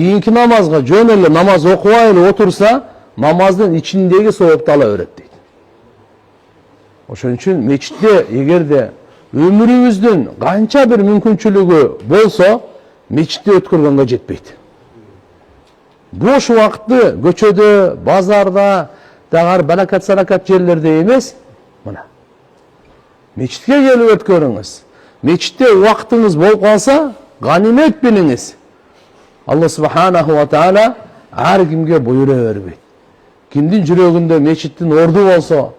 Kийинки намазга жөн эле намаз окубай эле отурса, намаздын ичиндеги соопту ала берет дейт. Ошон үчүн мечитте эгерде өмүрүңүздүн канча бир мүмкүнчүлүгү болсо, мечитте өткөргөнгө жетпейт. Бош убакытты көчөдө, базарда, дагы балакат-саракат жерлерде эмес, мына. Мечитке келип өткөрүңүз. Мечитте убактыңыз болуп калса, ганимет билиңиз. Алла субханаху ва таала ар кимге буйруа бербейт. Кимдин жүрөгүндө мечиттин орду болсо,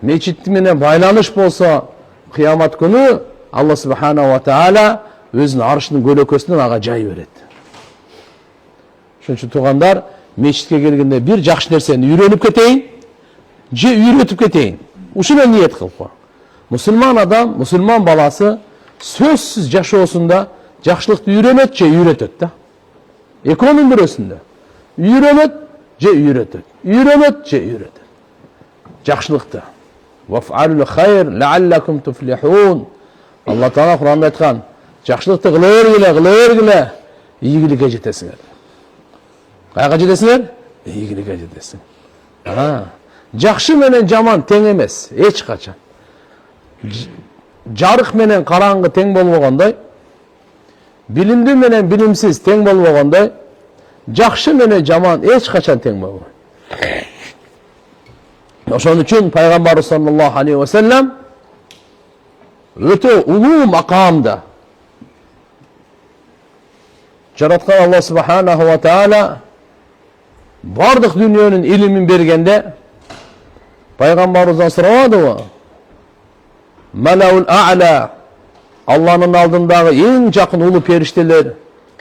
мечит менен байланыш болсо, кыямат күнү Алла субханаху ва таала өзүнүн аршынын көлөкөсүнөн ага жай берет. Ошон үчүн туугандар, мечитке келгенде бир жакшы нерсени үйрөнүп кетейин, же үйрөтүп кетейин. Ушуна ниет кылып кой. Мусулман адам, мусулман баласы сөзсүз жашоосунда жакшылыкты үйрөнөт же үйрөтөт да. Экөөнүн бирөөсүндө. Үйрөнөт же үйрөтөт. Үйрөнөт же үйрөтөт. Жакшылыкты. Ваф'алу хайр лааллакум туфлихун. Алла Таала Кур'анда айткан, жакшылыкты кыла бергиле, ийгиликке жетесиңер. Кайга жетесиңер? Ийгиликке жетесиң. Жакшы менен жаман тең эмес, эч качан. Жарык менен караңгы тең болбогондой, билимдүү менен билимсиз тең болбогондой, жакшы менен жаман эч качан тең болбойт. Ошон үчүн пайгамбарыбыз саллаллаху алейхи ва саллям өтө улуу макамда жараткан Алла субханаху ва таала бардык дүйнөнүн илимин бергенде пайгамбарыбыздан сурабадыбы? Малаул а'ла, Алланын алдындагы эң жакын улуу периштелер.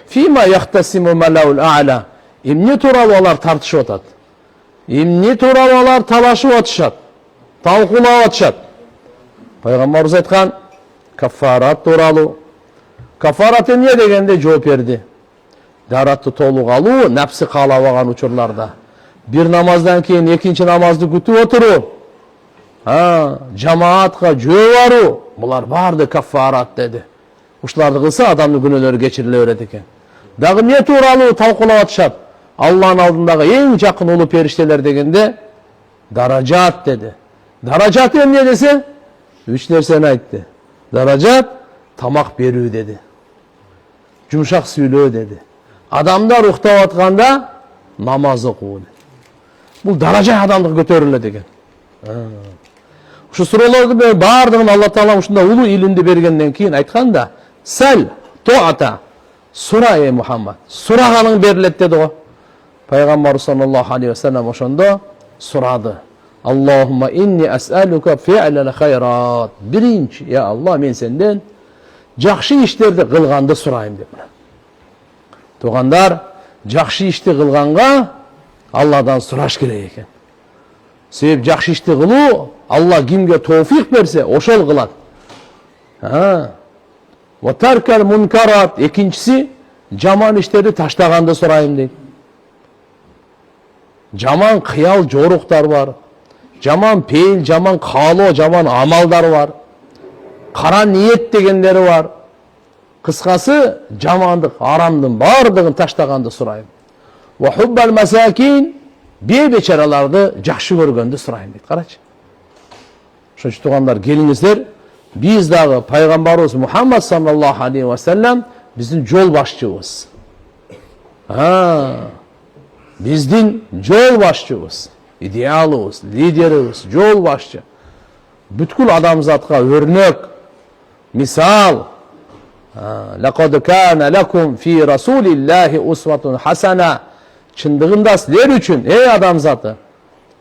Фима яхтасиму малаул а'ла. Эмне тууралуу алар тартышып атат? Эмне тууралуу алар талашып атышат? Талкуулап атышат? Пайгамбарыбыз айткан, кафарат тууралуу. Кафарат эмне дегенде жооп берди. Даратты толук алуу, напсы каалабаган учурларда. Бир намаздан кийин экинчи намазды күтүп отуруу. Жамаатка жөө баруу, булар барды кафарат деди. Ушуларды кылса адамдын күнөөлөрү кечириле берет экен. Дагы эмне тууралуу талкуулап атышат? Алланын алдындагы эң жакын улуу периштелер дегенде даражат деди. Даражат эмне десе? Үч нерсени айтты. Даражат тамак берүү деди. Жумшак сүйлөө деди. Адамдар уктап атканда намаз окуу деди. Бул даража адамдыкы көтөрүлөт экен. Ушу суроолордун баардыгын Алла Таала ушундай улуу илимди бергенден кийин айтканда, сал тоата, сура ey Мухаммад, сураганың берилет деди го. Пайгамбар саллаллаху алейхи ва саллям ошондо сурады. Аллахумма инни ас'алука фи'лал хайрат. Биринчи, я Алла, мен сенден жакшы иштерди кылганды сурайм деп. Туугандар, жакшы ишти кылганга Алладан сураш керек экен. Себеп жакшы ишти кылуу Алла кимге тоофик берсе, ошол кылат. Ва таркал мункарат, экинчиси жаман иштерди таштаганды сурайм дейт. Жаман кыял жоруктар бар. Жаман пейил, жаман каалоо, жаман амалдар бар. Кара ниет дегендери бар. Кыскасы, жамандык, арамдын бардыгын таштаганды сурайм. Ва хуббал масакин, бейбечараларды жакшы көргөндү сурайм дейт. Карачы. Ошон үчүн туугандар, келиңиздер, биз дагы пайгамбарыбыз Мухаммад саллаллаху алейхи ва саллям биздин жол башчыбыз. Биздин жол башчыбыз, идеалыбыз, лидерибиз, жол башчы. Бүткүл адамзатка өрнөк, мисал. Лакад кана лакум фи расулиллахи усватун хасана. Чындыгында силер үчүн, эй адамзаты,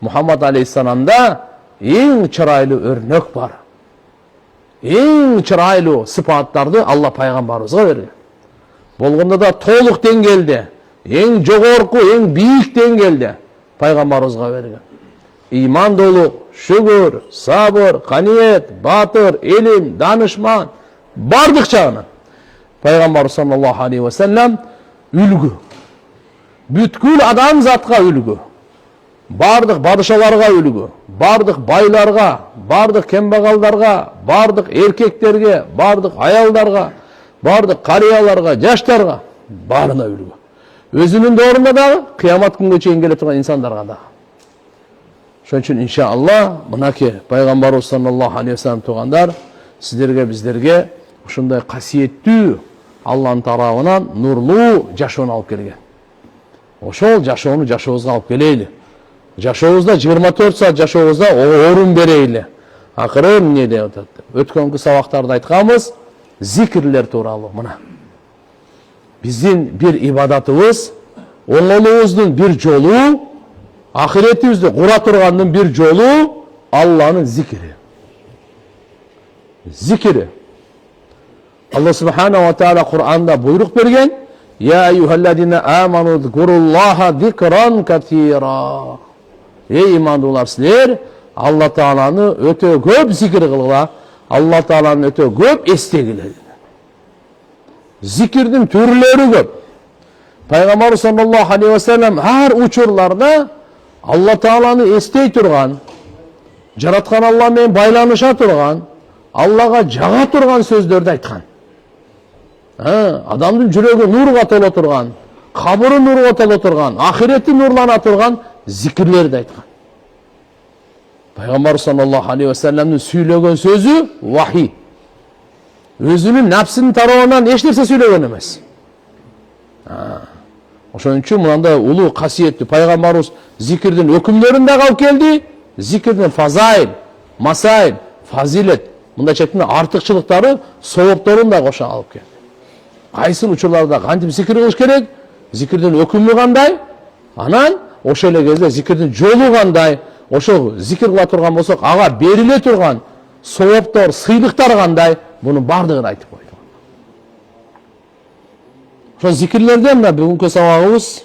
Мухаммад алейхиссаламда эң чырайлуу өрнөк бар. Эң чырайлуу сыпаттарды Алла пайгамбарыбызга берген. Болгондо да толук деңгээлде, эң жогорку, эң бийик деңгээлде пайгамбарыбызга берген. Иман долу, шүгүр, сабыр, каниет, батыр, илим, данышман, бардык жагынан пайгамбар саллаллаху алейхи ва саллям үлгү. Бүткүл адамзатка үлгү. Бардык падышаларга үлгү, бардык байларга, бардык кембагалдарга, бардык эркектерге, бардык аялдарга, бардык карыяларга, жаштарга, баарына үлгү. өзүнүн доорунда дагы, кыямат күнгө чейин келе турган инсандарга дагы. Ошон үчүн иншаллах мынакей пайгамбарыбыз саллаллаху алейхи вассалам туугандар, сиздерге биздерге ушундай касиеттүү Алланын тарабынан нурлуу жашоону алып келген. Ошол жашоону жашообузга алып келейли. Жашообузда 24 саат жашообузда орун берейли. Акыры эмне деп атат? Өткөнкү сабактарда айтканбыз, зикирлер тууралуу мына. Биздин бир ибадатыбыз, оңолуубуздун бир жолу, ахиретибизди кура тургандын бир жолу Алланын зикири. Зикири. Аллах субхана ва таала Кур'анда буйрук берген: "Я айюхалладина аману зкуруллаха зикран катира." Ey имандуулар, силер Алла Тааланы өтө көп зикир кылгыла, Алла Тааланы өтө көп эстегиле. Зикирдин түрлөрү көп. Пайгамбар саллаллаху алейхи ва саллям ар учурларда Алла Тааланы эстей турган, жараткан Алла менен байланыша турган, Аллага жага турган сөздөрдү айткан. Адамдын жүрөгү нурга толо турган, кабыры нурга толо турган, ахирети нурлана турган зикирлерди айткан. Пайгамбар саллаллаху алейхи ва салламдын сүйлөгөн сөзү вахи. Өзүнүн напсынын тарабынан эч нерсе сүйлөгөн эмес. Ошон үчүн мындай улуу касиеттүү пайгамбарыбыз зикирдин өкүмдөрүн да алып келди. Зикирдин фазаил, масаил, фазилет, мындайча айтканда артыкчылыктары, соопторун да кошо алып келди. Кайсы учурларда кантип зикир кылыш керек? Зикирдин өкүмү кандай? Анан ошол эле кезде зикирдин жолу кандай? Ошол зикир кыла турган болсок, ага бериле турган сооптор, сыйлыктар кандай? Мунун бардыгын айтып койду. Ошол зикирлерден мына бүгүнкү сабагыбыз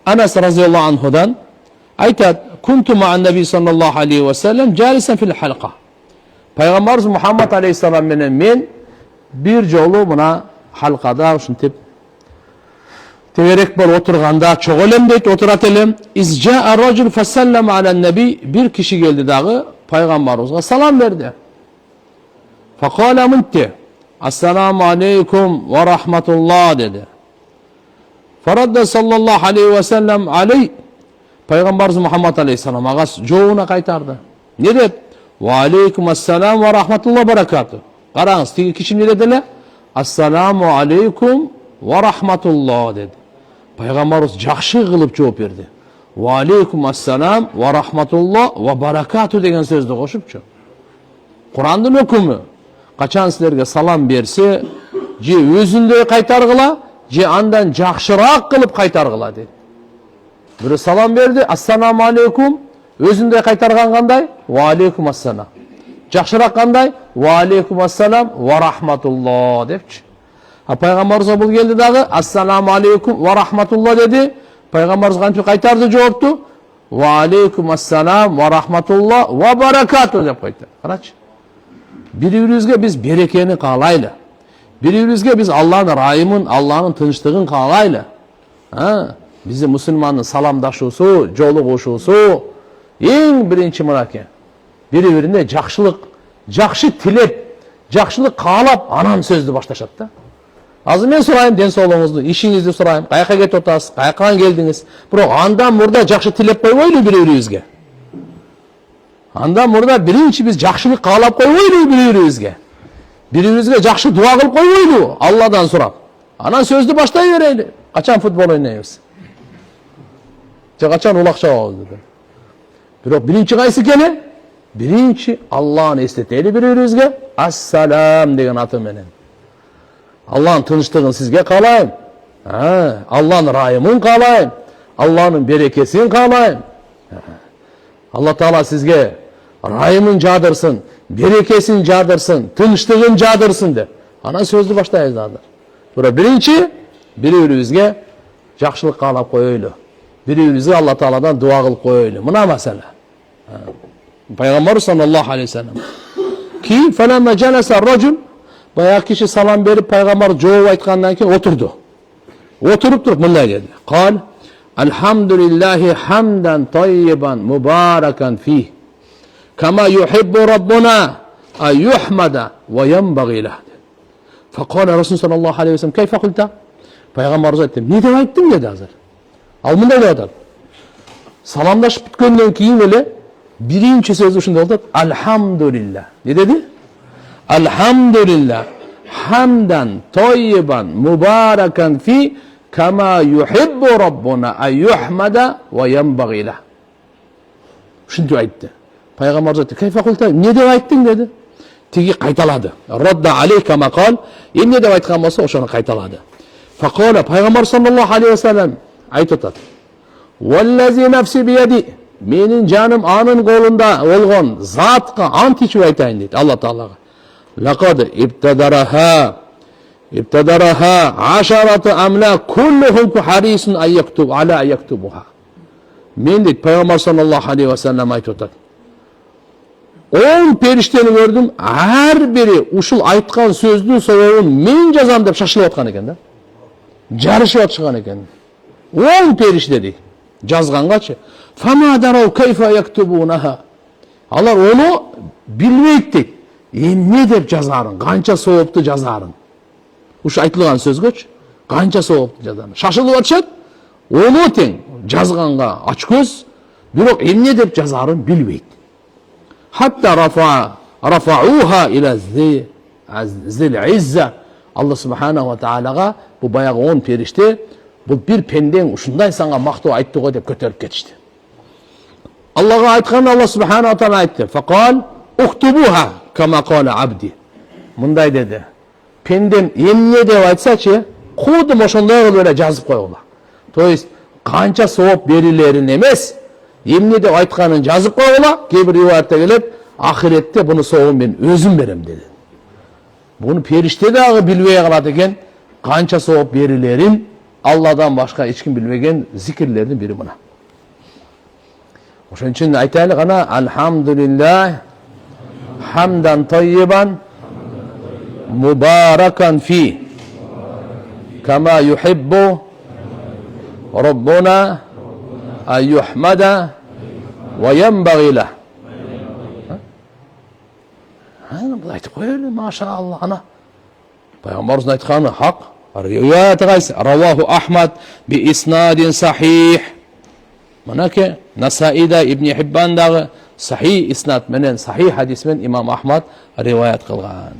Анас разияллаху анхудан айтат: "Кунту ма'ан наби саллаллаху алейхи ва саллям жалисан фил халqa." Пайгамбарыбыз Мухаммад алейхиссалам менен мен бир жолу мына халкада ушинтип тегерек болуп отурганда чогуу элем дейт, отурат элем. Изжаа ражул фасаллама аля наби, бир киши келди дагы пайгамбарыбызга салам берди. Факала мынте: "Ассаламу алейкум ва рахматуллах" dedi. Faradda sallallahu aleyhi ve sellem aley. Peygamberimiz Muhammed aleyhisselam ağas joğuna kaytardı. Ne dedi? Ve aleykümselam ve rahmetullah berekatü. Qarаңыз, tigi kişi ne dediler? Assalamu aleykum ve rahmetullah dedi. Peygamberimiz жақсы kılıp cevap verdi. Ve aleykümselam ve rahmetullah ve berekatü degen sözdü koşupçu. Kur'an'ın hükümü. Kaçan sizlerge salam berse, je özünde kaytargıla, je andan жақшырақ kılıp kaytargıla dedi. Biri salam verdi, assalamu aleykum, özünde kaytargan kanday, ve aleykum assalam. Жақшырақ kanday, ve aleykum assalam, ve rahmatullah depçi. Peygamberimiz bul geldi dağı, assalamu aleykum ve rahmatullah dedi. Peygamberimiz kançı kaytardı cevaptu, ve aleykum assalam, ve rahmatullah, ve berekatuhu dep kaytardı. Karaç. Birbiribizge biz berekeni kaalaylı. Birbiribizge biz Allah'ın rayımın, Allah'ın tınçtığın kaalaylı. Bizi Müslümanın salamdaşusu, jolu koşusu, en birinci mırake. Birbirine жақшылық, жақшы tilep, жақшылық kaalap, anan sözdü başlaşat da. Azı men sorayım den soğluğunuzdu, işinizdi sorayım, kayaka get otasız, kayakan geldiniz. Bırak andan burada жақшы tilep koymaylı birbiribizge. Andan burada birinci biz жақшылық kaalap koymaylı birbiribizge. Birbiribizge жақшы dua kılıp koymaylı, Allah'dan sorap. Anan sözdü başlayıvereyli. Kaçan futbol oynayıyoruz? Kaçan ulakça oldu dedi. Bırak birinci kaysı kene? Birinci Allah'ın esteteyli birbiribizge. Assalam degen atı menen. Allah'ın tınçtığın sizge kalayım. Allah'ın rayımın kalayım. Allah'ın berekesin kalayım. Allah Teala sizge rayımın cadırsın, berekesin cadırsın, tınçtığın cadırsın de. Ana sözlü başlayız adı. Bura birinci, birbiribizge жақшылық қалап қойылы. Birbiribizge Allah Teala'dan dua kılıp koyuylu. Mına mesele. Peygamber sallallahu aleyhi ve sellem. Ki felemme celese racul, bayağı kişi salam verip Peygamber cevap aytkandan ki oturdu. Oturup durup mınday dedi. Kal, elhamdülillahi hamden tayyiban mübareken fih. Kama yuhibbu Rabbuna ay yuhmada ve yenbaghi leh. Fekale Resulullah sallallahu aleyhi ve sellem, keyfe kulta? Пайғамбарымыз айтты, не деп айттың деді азыр. Ал мындай деп атады. Саламдашып біткеннен кейін эле биринчи сөзү ушундай болот. Альхамдулилля. Не деди? Альхамдулилля. Хамдан тойибан мубаракан фи кама юхиббу раббуна ан юхмада ва янбаги лах. Ушинтип айтты. Пайғамбарымыз айтты, кайфа култа, не деп айттың деді. Тиги кайталады. Радда алейка мақал, эмне деп айткан болсо ошону кайталады. Фақала, пайғамбар саллаллаху алейхи ва саллям айтып атат. Валлази нафси бияди, менин жаным анын колунда болгон затка ант ичип айтайын дейт Алла Таалага. Лақад ибтадараха ашараты амла куллухум харисун ан яктуб ала ан яктубуха. Мен дейт пайғамбар саллаллаху алейхи ва саллям айтып атат. 10 периштени көрдүм, ар бири ушул айткан сөздүн себебин мен жазам деп шашылып аткан экен да. Жарышып атышкан экен. 10 периште дейт. Жазгангачы. Фама дарау кайфа яктубунаха. Алар ону билбейт дейт. Эмне деп жазарын, канча соопту жазарын. Ушу айтылган сөзгөчү, канча соопту жазарын. Шашылып атышат. Ону тең жазганга ач көз, бирок эмне деп жазарын билбейт. Hatta rafa'uha ila zil izza. Allah subhanahu wa ta'alaga bu bayağı 10 perişte bu bir penden uşunday sana maktub aytты go dep kötörüp ketişti. Allah'a aytkan Allah subhanahu wa ta'ala aytты. Faqal uktubuha kama qala abdi. Munday dedi. Pendem emne dep aytsaçı, kudum oşonday kılıp ele жазып koygola. То есть kança soğup berilerin emes, emne dep aytkanын жазып koygola. Kebir rivayette gelip ahirette bunu soğun ben özüm berem dedi. Bunu perişte dağı bilbey kalat eken, kança soğup berilerin Allah'dan başka hiç kim bilmegen zikirlerinin biri buna. Oşun için aytaylık ana elhamdülillah hamdan tayyiban mubarakan fi kama yuhibbu Rabbuna an yuhmada ve yenbaghi lah. Bu aytıp koyuyor maşallah ana. Peygamberimizin aytkanı hak. Rivayete qaysi? Ravahu Ahmad bi isnadin sahih. Mana ki Nasai'da İbn Hibban'dağı sahih isnad menen sahih hadis men İmam Ahmad rivayet kılgan.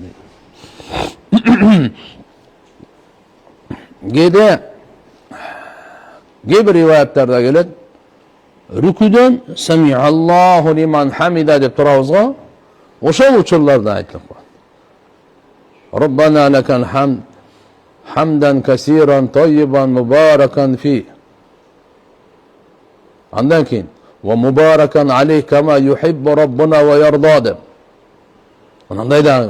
Gibi rivayetlerde gelir. Rüküden Semi'allahu liman hamida dep turabızga oşol uçurlarda aytılıp var. Rabbana lekal hamd hamdan kasiran tayyiban mubarakan fi. Andan keyin ve mubarakan aleyh kama yuhibbu Rabbuna ve yarda dep. Onday da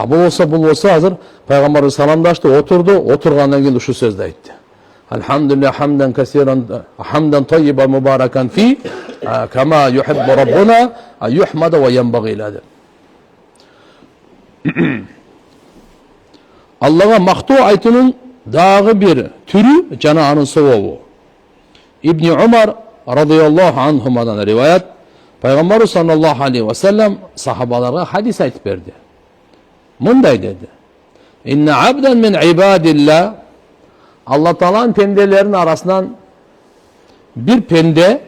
bu olsa hazır Peygamber salamdaştı, oturdu, oturgandan keyin şu sözde aytdı. Elhamdülillah hamdan kasiran hamdan tayyiban mubarakan fi kama yuhibbu Rabbuna an yuhmada ve yenbaghi lahu. Allah'a maktu aytının dağı bir türü jana anın soğuğu. İbn Umar radıyallahu anhumadan rivayet Peygamber sallallahu aleyhi ve sellem sahabalara hadis aytıp berdi. Munday dedi. İnne abden min ibadillah Allah Teala'nın pendelerin arasından bir pende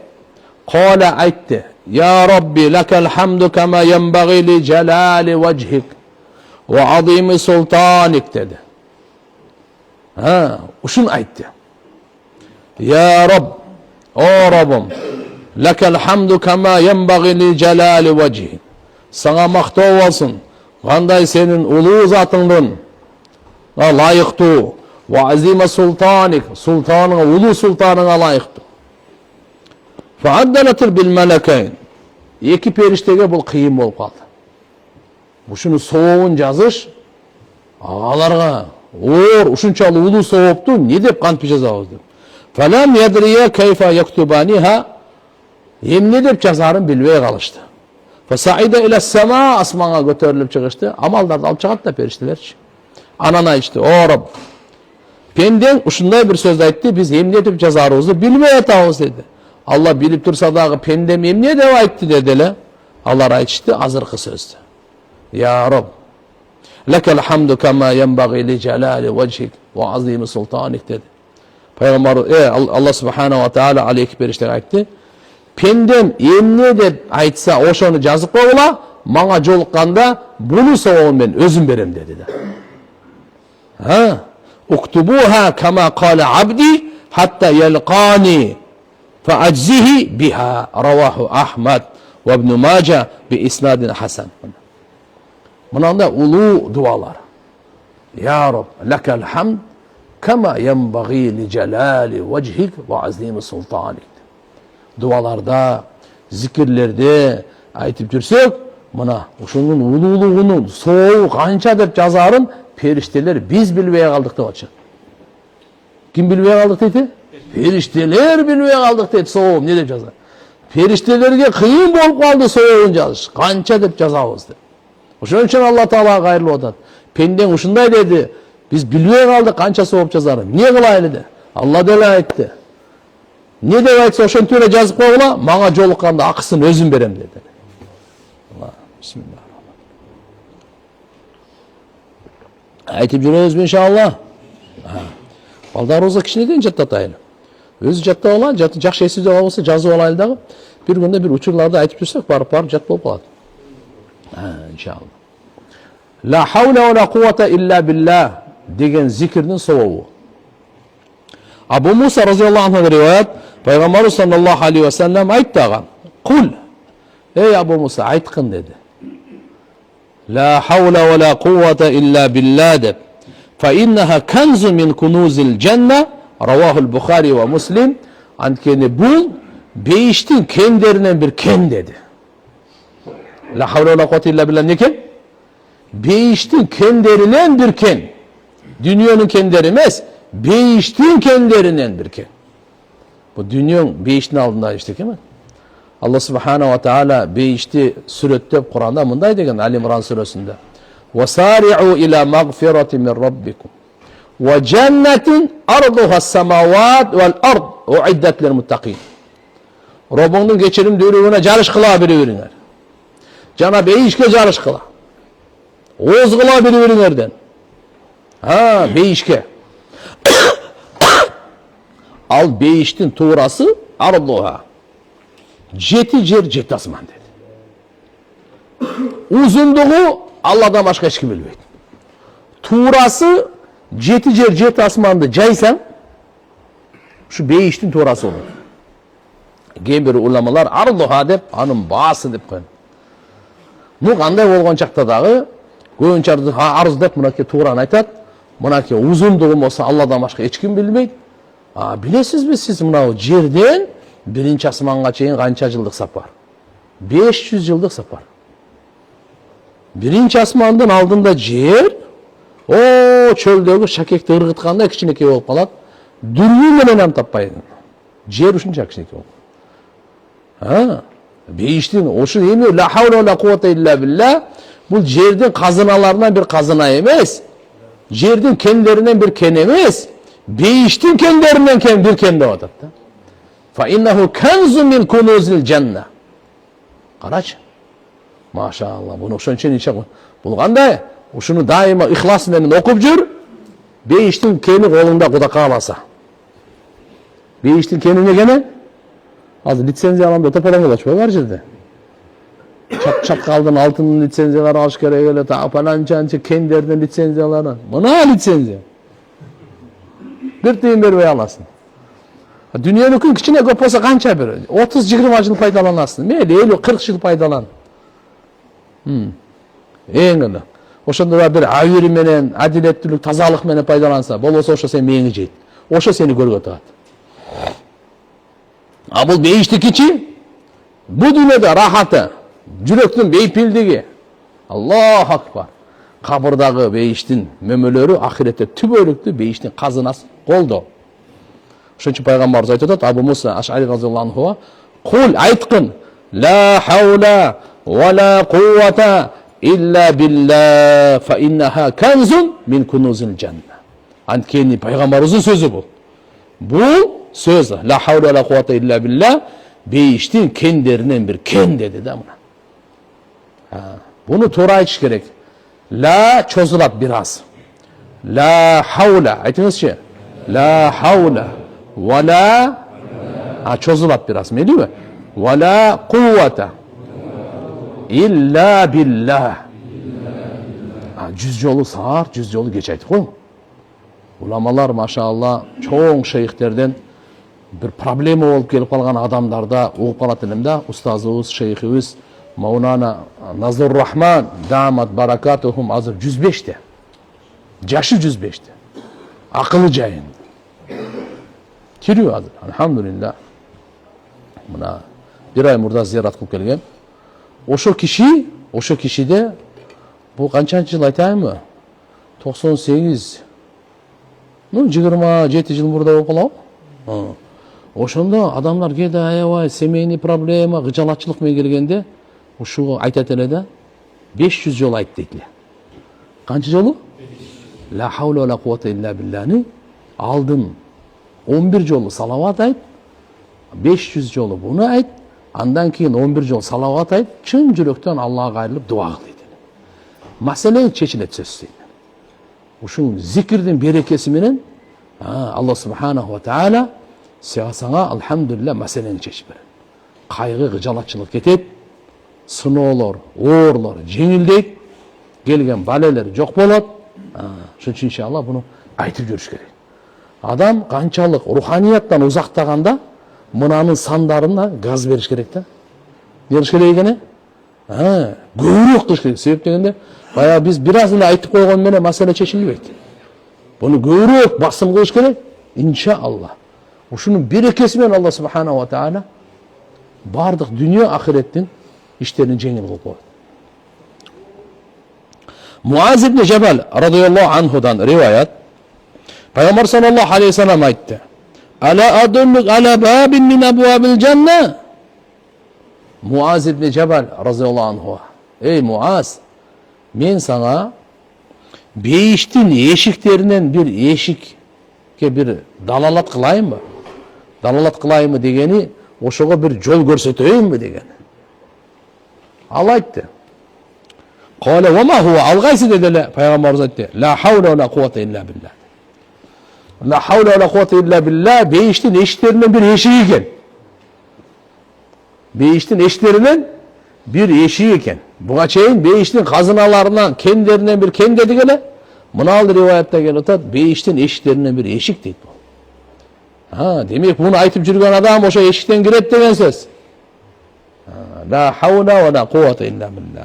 kâle ayttı. Ya Rabbi lekel hamdu kema yenbaghi li celali vechik ve azimi sultanik dedi. Uşun ayttı. Ya Rabb, o Rabbim, lekel hamdu kema yenbaghi li celali vechik. Sana maktov olsun. Kanday senin ulu zatından layıktı. Ve azime sultanik, sultanına, ulu sultanına layıktı. Faaddalatil bil melekayn. İki periştege bu kıyım olup kaldı. Bu şunu soğuğun yazış, ağalarga, uşunçalı ulu soğuptu, ne dep kant pişezağız dep. Felem yedriye keyfa yaktubaniha, ne dep yazarın bilbeye kalıştı. Fesaide ile sema asmana götürülüp çıkıştı. Amallarda alıp çıkarttı da perişteler. Anana içti, o Rab. Pendeng uşunday bir söz aytты, biz emne etip жазарыбызды bilmey atabız dedi. Allah bilip tursa dağı pendem emne dep aytты dediler. Allah aytıştı azırkı sözdü. Ya Rab, Lekel hamdu kema yenbaghi li celali vechik ve azimi sultanik dedi. Peygamber Allah subhanahu wa ta'ala aleyhi perişte aytты. Pendem emne dep aytsa oşonu жазып койгула, manga jolukkanda bunu sowabын men özüm berem dedi de. Ha, uktubuha kema qala abdi hatta yelqani fa ajzihi biha rawahu Ahmad ve İbn Majah bi isnadin hasan. Mınanda ulu dualar. Ya Rab, lekel hamd kema yenbaghi li celali vechik ve azimi sultanik. Dualarda, zikirlerde aytıp jursek, mına uşunun ululuğunun soğuğu kança dep жазарын perişteler biz bilbey kaldık dep atışat. Kim bilbey kaldık deydi? Perişteler bilbey kaldık deydi soğuğum ne dep жазar? Periştelerge kıyın bolup kaldı soğuğun жазыш. Kança dep жазабыз dep. Ошон үчүн Allah Taala kayırlı odat. Pendeң ушундай dedi. Biz bilbey kaldık kança soğup жазарын. Ne kılaylı de? Allah dele aytты. Ne de aytsa oşontuyla жазып койгула, manga jolukkanda akısın özüm berem dedi. Allah, bismillahirrahmanirrahim. Aytып жүрөбүзбү inşallah. Балдарыбызга кичинеден жаттатайлы. Өзү жаттап алган, жакшы эсиде болсо жазып алайлы дагы. Bir күндө bir учурларды айтып жүрсөк, барып жат болуп калат. İnşallah. La havle ve la kuvvete illa billah деген zikirдин собобу. Abu Musa radıyallahu anh'a rivayet, Peygamber sallallahu aleyhi ve sellem aytты ага. Kul, ey Abu Musa aytkın dedi. La havle ve la kuvvete illa billah deb. Fe inneha kenzu min kunuzil cenne, ravahul Bukhari ve Muslim. Antkeni bu beyiştin kenderinden bir ken dedi. La havle ve la kuvvete illa billah ne ken? Beyiştin kenderinden bir ken. Dünyanın kenderi emez. Beyiştin kendilerinden bir ken. Bu dünyanın beyiştin aldığında işte değil mi? Allah subhanahu wa ta'ala beyişti sürettep Kur'an'da bunday degen Ali İmran suresinde. وَسَارِعُوا إِلَى مَغْفِرَةٍ مِنْ رَبِّكُمْ وَجَنَّةٍ أَرْضُهَا السَّمَاوَاتُ وَالْأَرْضُ اُعِدَّتْ لِلْمُتَّقِينَ. Rabbinin geçirim dürüğüne carış kıla biri-biriner. Cana beyişke carış kıla. Oğuz kıla biri-birinerden. Ha, beyişke. Al beyiştin tuğrası arduha. Jeti jer jeti asman dedi. Uzunluğu Allah'dan başka hiç kim bilmeydi. Tuğrası jeti jer jeti asmandı jaysan şu beyiştin tuğrası olur. Кейбір ulamalar arduha dep anın bası dep koyun. Bu qanday bolğon çaqta dagı көбүнчө arz dep mınaki tuğrаны aytat. Mınaki uzunluğu olsa Allah'dan başka hiç kim bilmeydi. Bilesizmi siz mınau жерден birinci asmanга чейин kança жылдык sapar? 500 жылдык sapar. Birinci asmandın aldığında жер, o çöldögü şakekti ırgıtkanda kiçinekey bolup kalat. Dürbün menen ham tapпайсың. Жер ушунча кичинекей болуп. Beyiştin oşu emi la havle ve la kuvvete illa billah. Bu жердин kazınalarından bir kazına emez. Жердин kendilerinden bir ken emez. Beyiştin kendilerinden bir ken de odat da. Fa innehu kenzu min kunuzil cennet. Qaraç. Maşallah bunu ошон үчүн içe бұл qanday? Ушуну daima ihlas менен okup jür. Beyiştin keni kolunda Kuda kalasa. Beyiştin keni ne gene? Azı lisenziya alamda topadan kaçmıyor var жерде. Çap kaldın altının lisenziyaları alış kerek öyle ta falancançı kendilerden lisenziyaları. Buna lisenziya. Bir tiyin bermey alasın. Dünyanın kun kichine köp bolsa kança bir? 30-20 yıl faydalanasın. Meyli 50-40 yıl faydalan. Eң gana. Oşonda da bir aviri menen, adiletlilik, tazalık menen faydalansa, bolboso oşo sen meyini jeyt. Oşo seni görgö taat. Bul beyişti kiçi, bu dünyada rahatı, жүрөктүн beypildigi. Allahu akbar. Kabırdagı beyiştin mömölörü ahiretте tübölüktü beyiştin kazınası koldu. Ошон үчүн пайгамбарыбыз айтып атат, Абу Муса Аш'ари разыйаллаху анхуга, "Кул айткын, ла хаула ва ла куввата илля билlah, фа иннаха канзун мин кунузил cennet." Анткени пайгамбарыбыздын сөзү бул. Бул söz, la havle ve la kuvvete illa billah, beyiştin kendilerinden bir ken dedi de buna. Bunu to'g'ri aytish kerak. La çözülüp biraz. La havle. Aytыңызчы. La havle. Ve la çözülüp biraz. Ne değil mi? Ve la kuvvete. İlla billah. 100 jolu sağır, 100 jolu geç ayttık koy. Ulamalar maşallah çoğun şeyhlerden bir problemi olup gelip kalgan adamlarda uğup kalat elimde ustazımız, şeyhimiz Maulana Nazır Rahman damat barakatuhum azır 105'te. Jaşı 105'te. Akıllı cayın. Kiriyor azır. Elhamdülillah. Buna bir ay burada ziyaret kılıp gelgen. Oşo kişi de bu kaçıncı yıl aytayım mı? 98. 27 yıl burada okulam. Oşonda adamlar geldi, ayvay, semeyni problema, gıcalatçılık mı gelgende, uşu aytatene 500 yol ayt deydiler. Kançı yolu? La havle ve la kuvvete illa billah'ni aldın. 11 yolu salavat ayt, 500 yolu bunu ayt, andan keyin 11 yol salavat ayt, çın yürekten Allah'a gayrılıp dua kıl deydiler. Mesele çeşilet söz deydiler. Uşun zikirden berekesi menen Allah subhanahu ve teala sana elhamdülillah meseleni çeşip verir. Kaygı, gıcalatçılık ketip, sınavlar, uğurlar, jеңилдейт, gelgen baleler çok bolat. Şunun için inşallah bunu aytıp görüş gerek. Adam kançalık ruhaniyattan uzaktaganda mınanın sandarına gaz veriş gerek de. Veriş gerek gene? Göğürük kış gerek. Sebep degende bayağı biz biraz ile aytıp koygan mene mesele çeşilbeyt. Bunu göğürük basım kılış gerek. İnşallah. Şunun berekesi bilen Allah subhanahu wa ta'ala bardık dünya ahiretin işlerini jеңil kılıp koydu. Muaz ibn Cebel radıyallahu anhudan rivayet. Peygamber sallallahu aleyhi ve sellem aytti. Ala adulluk ala babin min abwabil cennet. Muaz ibn Cebel radıyallahu anhu. Ey Muaz, men sana beyiştin eşiklerinden bir eşikке bir dalalat kılayım mı? Dalalat kılayım mı degeni, oşoğa bir yol görseteyim mi degeni. Al aytti. Kale ve ma huve algaysi dediler. Peygamberimiz aytti. La havle ve la kuvvete illa billah. La havle ve la kuvvete illa billah beyiştin eşiklerinden bir eşiği iken. Beyiştin eşiklerinden bir eşiği iken. Buna çeyin beyiştin kazınalarından kendilerinden bir kendi dedi gele. Mınal rivayette gel otat beyiştin eşiklerinden bir eşik deydi bu. Demek bunu aytıp жүрген adam oşa eşikten giret degen söz. La havle ve la kuvvete illa billah.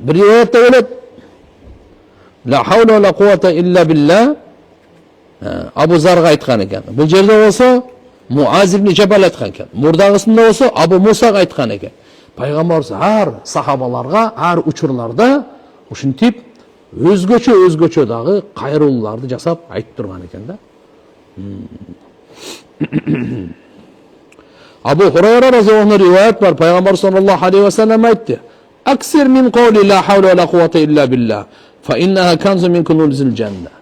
Bir rivayette gelet. La havle ve la kuvvete illa billah. Abu Zarga aytkan eken. Bu jerde olsa Muaz ibn Cebel aytkan eken. Murdagısında olsa Abu Musa aytkan eken. Peygamberimiz her sahabalarga, her uçurlarda uşintip özgöçö dagı kayırulарды jasap aytып turgan eken da. Abu Hurayra radıyallahu anh rivayet var. Peygamber sallallahu aleyhi ve sellem aytti. Aksir min kavli la havle ve la kuvvete illa billah. Fa innaha kanzu min kunuzil cennet.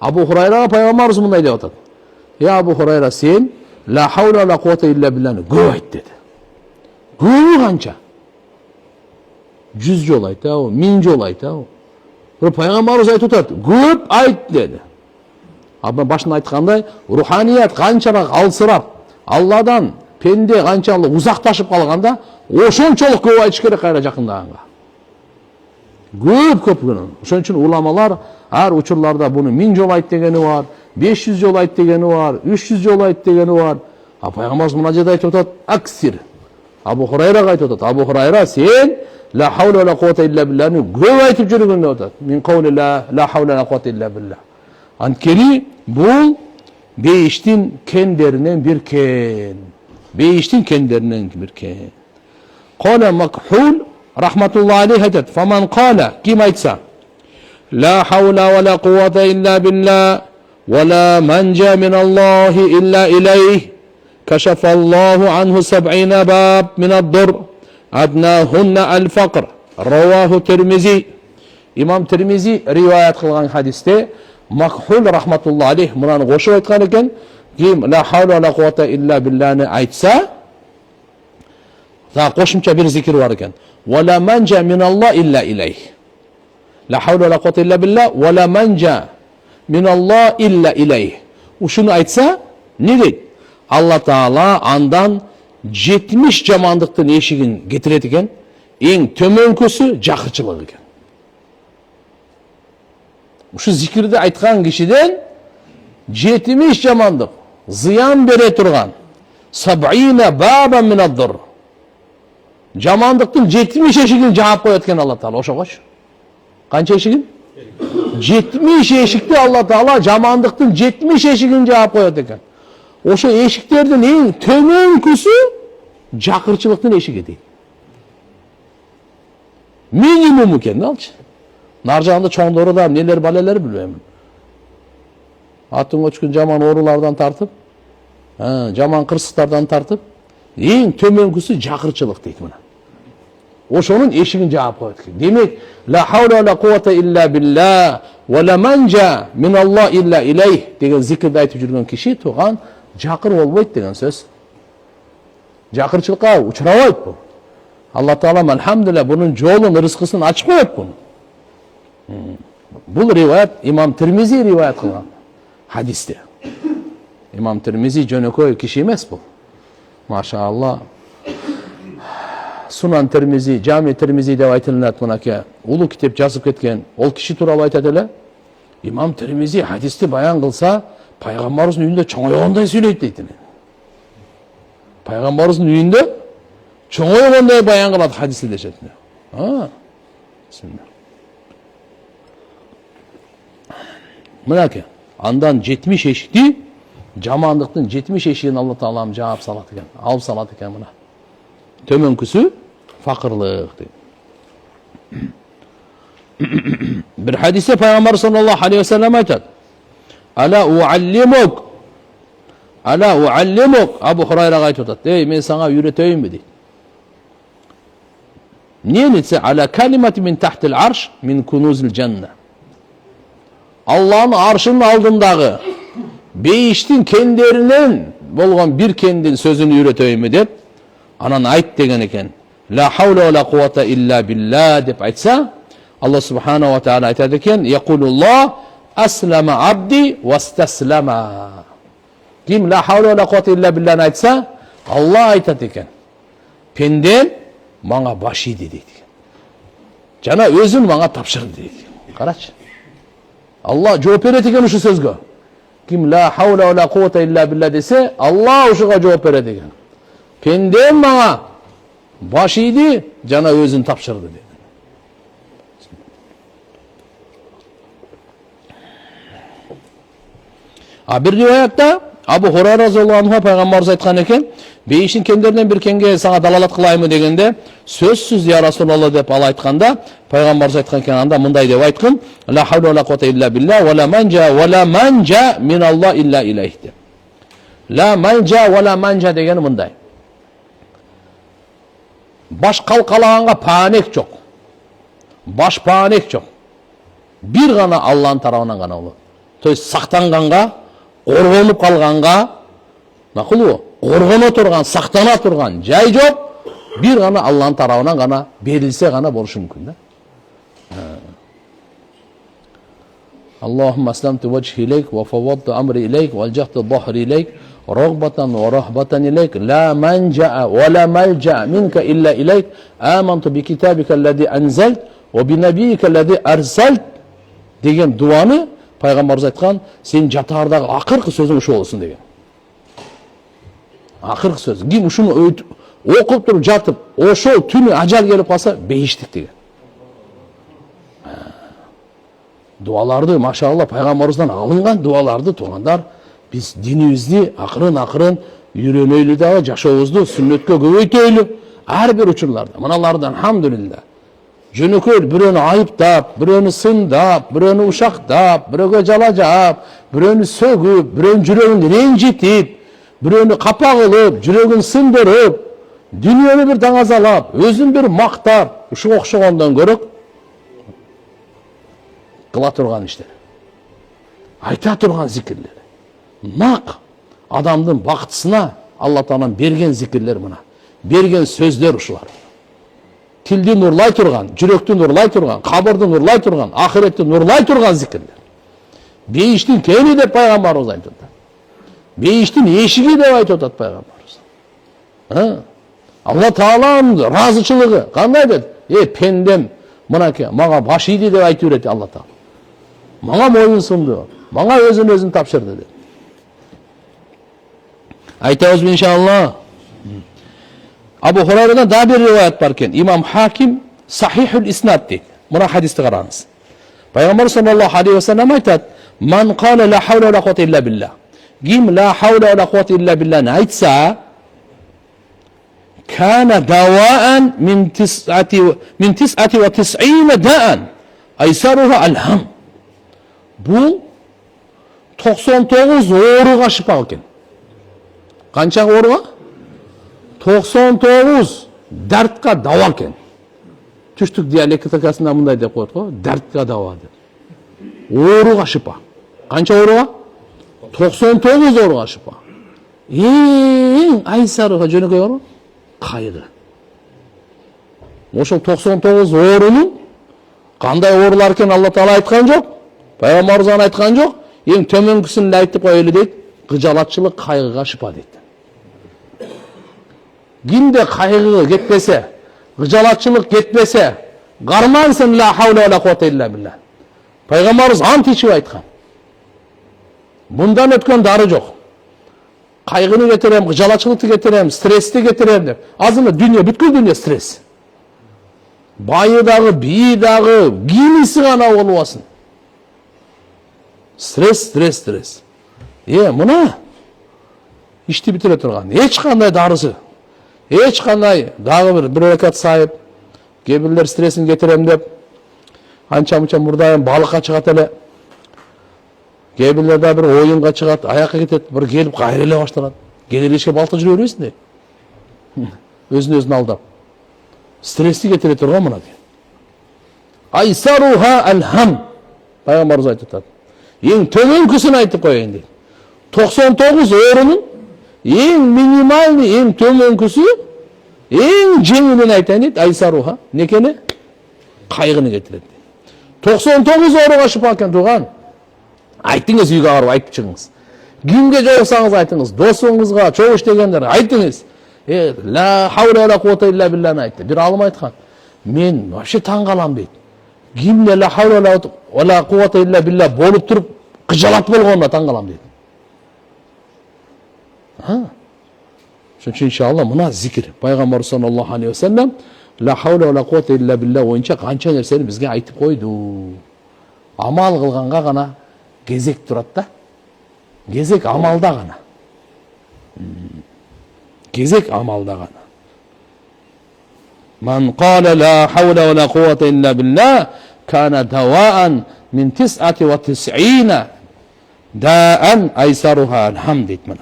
Abu Hurayra Peygamberimiz bunday deyip atadi. Ya Abu Hurayra sen la havle ve la kuvvete illa billah'ni göp ayt dedi. Göbü kança? 100 jol ayt, 1000 jol ayt. Peygamberimiz aytып atadi. Göp ayt dedi. Ama başında aytkanday ruhaniyat kançarak alsırap Allah'dan pende kançalık uzaklaşıp kalganda oşonçoluk göp aytış gerek kayra jakındaganga. Köp günün. Şunun için ulamalar her uçurlarda bunu 1000 jol ayt degeni var, 500 jol ayt degeni var, 300 jol ayt degeni var. Peygamberimiz münacet aytып atadi, aksir. Abu Hurayra aytып atadi. Abu Hurayra sen la havle ve la kuvvete illa billah'ni göp aytıp жүрgөн atadi. Min kavli la havle ve la kuvvete illa billah. Ankeri bu beyiştin kenderinden bir ken. Beyiştin kenderinden bir ken. Kale Makhul rahmetullahi aleyh aytadi. Faman kale kim aytsa la havle ve la kuvvete illa billah ve la manja min Allahi illa ileyh keşefallahu anhu 70 bab min ad-dur adnahunna al-faqr. Ravahu Tirmizi. İmam Tirmizi rivayet kılgan hadiste Makhul rahmetullahi aleyh mınanı koşup aytkan eken kim la havle ve la kuvvete illa billah'ni aytsa Daha qo'shimcha bir zikr var ekan. Wa la manja minalloh illa ilayh. La havla la quwwata illa billah wa la manja minalloh illa ilayh. Ушуну айтса, не дейт? Алла Таала андан 70 жамандыктын эшигин кетирет экен. Эң төмөнкүсү жакырчылык экен. Ушу зикирди айткан кишиден 70 жамандык, зыян бере турган 70 баба минаддур. Жамандыктын 70 эшигин жаап коет экен Алла Таала. Ошогочу. Канча эшигин? 70 эшикти Алла Таала жамандыктын 70 эшигин жаап коет экен. Ошо эшиктердин эң төмөнкүсү жакырчылыктын эшиги дейт. Минимум экен, алчы. Нар жагында чоңдору да нелер балелер билбейм. Атын өчкүн жаман оорулардан тартып, жаман кырсыктардан тартып, эң төмөнкүсү жакырчылык дейт мына. Ошонун эшигин жаап коет экен. Демек, ла хаула ла куввата илля билла ва ла манжа миналлоh илля илейх деген зикирди айтып жүргөн киши туган жакыр болбойт деген сөз. Жакырчылыкка учурабайт бул. Алла Таала алхамдулилlah бунун жолун, рызкысын ачып коет бул. Бул риваят имам Тирмизи риваят кылган хадисте. Имам Тирмизи жөнөкөй киши эмес бул. Машаалла. Сунан Тирмизи, Жами Тирмизи деп айтылат мынаке. Улуу китеп жазып кеткен. Ол киши тууралуу айтат эле. Имам Тирмизи хадисти баян кылса, пайгамбарыбыздын үйүндө чоңойгондой сүйлөйт дейт. Пайгамбарыбыздын үйүндө чоңойгондой баян кылат хадисти дешет. Бисмилlah. Мынаке, андан 70 эшикти, жамандыктын 70 эшигин Алла Таалам жаап салат экен, алып салат экен мына. Төмөнкүсү факырлык дейт. Bir hadiste Peygamber sallallahu aleyhi ve sellem aytат. Ala uallimuk. Ala uallimuk. Abu Hurayra aytып атат. Ey, men sana үйрөтөйүнбү дейт. Не десе, ala kalimati min tahtil arsh min kunuzil janna. Allah'ın arşının aldığındagы бейиштин кендеринен болгон bir кендин сөзүн үйрөтөйүнбү деп, анан айт деген экен. La havla ve la kuvvete illa billah деп айтса, Allah subhanahu wa ta'ala aytат экен, yaqulullah aslama abdi vastaslama. Kim la havla ve la kuvvete illa billah aytsa, Allah aytат экен. Пендем мага баш ийди дейт. Жана өзүн мага тапшырды дейт. Карачы. Allah жооп берет экен ушу сөзгө. Kim la havla ve la kuvvete illa billah dese, Allah ушуга жооп берет экен. Пендем мага баш ийди, жана өзүн тапшырды дейт. Bir rivayette Abu Hurayra radhiyallahu anhu Peygamberimiz aytkan eкен, бейиштин кендеринен bir кенге сага далалат кылайымбы дегенде, сөзсүз я Расулалла деп ал айтканда, Peygamberimiz айткан экен, анда мындай деп айткан, la havla ve la kuvvete illa billah ve la manja minalloh illa ilayh. La manja ve la manja degeni мындай. Баш калкалаганга паанек жок. Баш паанек жок. Бир гана Аллахтын тарабынан гана болот. То есть сактанганга, коргонуп калганга, макулбу? Коргоно турган, сактана турган жай жок. Бир гана Аллахтын тарабынан гана берилсе гана болушу мүмкүн да. Allahumma aslamtu wajhi ilayk wa fawwadtu amri ilayk wa aljahtu dhahri ilayk raghbatan wa rahbatan ilayk la manja'a wa la malja'a minka illa ilayk amantu bi kitabika alladhi anzalt wa bi nabiyyika alladhi arsalt деген дуаны пайгамбарыбыз айткан, сен жатаардагы акыркы сөзүң ушу болсун деген. Акыркы сөз. Ким ушуну окуп туруп жатып, ошол түнү ажал келип калса, бейиштик деген. Дуаларды, машалла, пайгамбарыбыздан алынган дуаларды туугандар, биз динибизди акырын-акырын үйрөнөйлү дагы, жашообузду сүннөткө көбөйтөйлү. Ар бир учурларда мыналардан алхамдулилlah. Жөнөкөй бирөөнү айыптап, бирөөнү сындап, бирөөнү ушактап, бирөөгө жала жаап, бирөөнү сөгүп, бирөөнүн жүрөгүн ренжитип, бирөөнү капа кылып, жүрөгүн сындырып, дүйнөнү бир таңазалап, өзүн бир мактап, ушуга окшогондон көрөк кыла турган иштер. Айта турган зикирлер. Нак адамдын бактысына Алла Таалам берген зикирлер мына. берген сөздөр ушулар. Tildi nurlay turgan, жүрөктү nurlay turgan, кабырды nurlay turgan, ахиретти nurlay turgan зикирлер. Бейиштин кени деп пайгамбарыбыз айтып атат. Бейиштин эшиги деп айтып атат пайгамбарыбыз. Алла Тааланын разычылыгы кандай деп? Пендем мынакей, мага баш ийди деп айтып берет Алла Таала. Мага моюн сунду, мага өзүн тапшырды деп. Айтабызбы иншалла. Абу Хурайрадан да bir rivayet бар ekan. İmam Hakim Sahihul İsnad deydi. Buna hadisni qarаңыз. Payg'ambar sallallohu alayhi vasallam aytadi: "Man qala la havla va la quwwata illa billah." Kim la havla va la quwwata illa billahni aytsa, kana dawa'an min 99 da'an aysaruha al-ham. Bu 99 oğruğa şifa ekan. Qancha oğruğa? 99 dardqa davo ekan. Түштүк диалектикасында мындай деп коет го, дартка дава деп. Ооруга шипа. Канча ооруга? 99 ооруга шипа. Эң айсарыга жөнөкөй оору кайгы. Ошол 99 оорунун кандай оорулар экен Алла Таала айткан жок, пайгамбарыбыз айткан жок, эң төмөнкүсүн айтып коелу дейт, кыжалатчылык кайгыга шипа дейт. Kimde kaygı gitmese, gıcalatçılık gitmese, garmansın la havle ve la kuvvete illa billah. Peygamberimiz ant içip aytkan. Bundan ötken darı yok. Kaygını getirem, gıcalatçılıkты getirem, stresli getirem de. Azında dünya, bütün dünya stres. Bayı dağı, biyi dağı, giyinisi gana oluvasın. Stres. Buna işti bitire turgan. Hiç kanday darısı. Hiç kanday dagı bir rekat sayıp, kebirler stresini getirem dep, ança-munça buradayım, balıkka çıgat ele. Kebirler de bir oyunga çıgat, ayakka ketet, bir gelip gayrele başlagat. Gelirişke balta жүрө бересиң де. Özün aldap. Stresli getire turgan buna diye. Aysaruha alham. Peygamberimiz aytып атат. Eң төмөнкүсүн айтып коеюн дейт. 99 оорунун eң минималный, eң төмөнкүсү, eң жеңилин айтайын дейт. Айсаруха. Некени? Кайгыны кетирет. 99 ооруга шипа экен турган. Айтыңыз үйгө барып айтып чыгыңыз. Кимге жолуксаңыз айтыңыз. Досуңузга, чогуш дегендер айтыңыз. La havle ve la kuvvete illa billah'ni aytты. Bir alım aytkan. Men вообще taң kalam deydi. Kimle la havle ve la kuvvete illa billah bolup turup kıcalat bolgonuna taң kalam deydi. Şunun için inşallah buna zikir. Peygamber sallallahu aleyhi ve sellem la havle ve la kuvvete illa billah oyunca kança nerseni bizge aytıp koydu. Amal kılganга gana gezek turat da. Gezek amalda gana. Gezek amalda gana. Man qala la havle ve la kuvvete illa billah kana davaan min 99 da'an aysaruha alhamd etmene.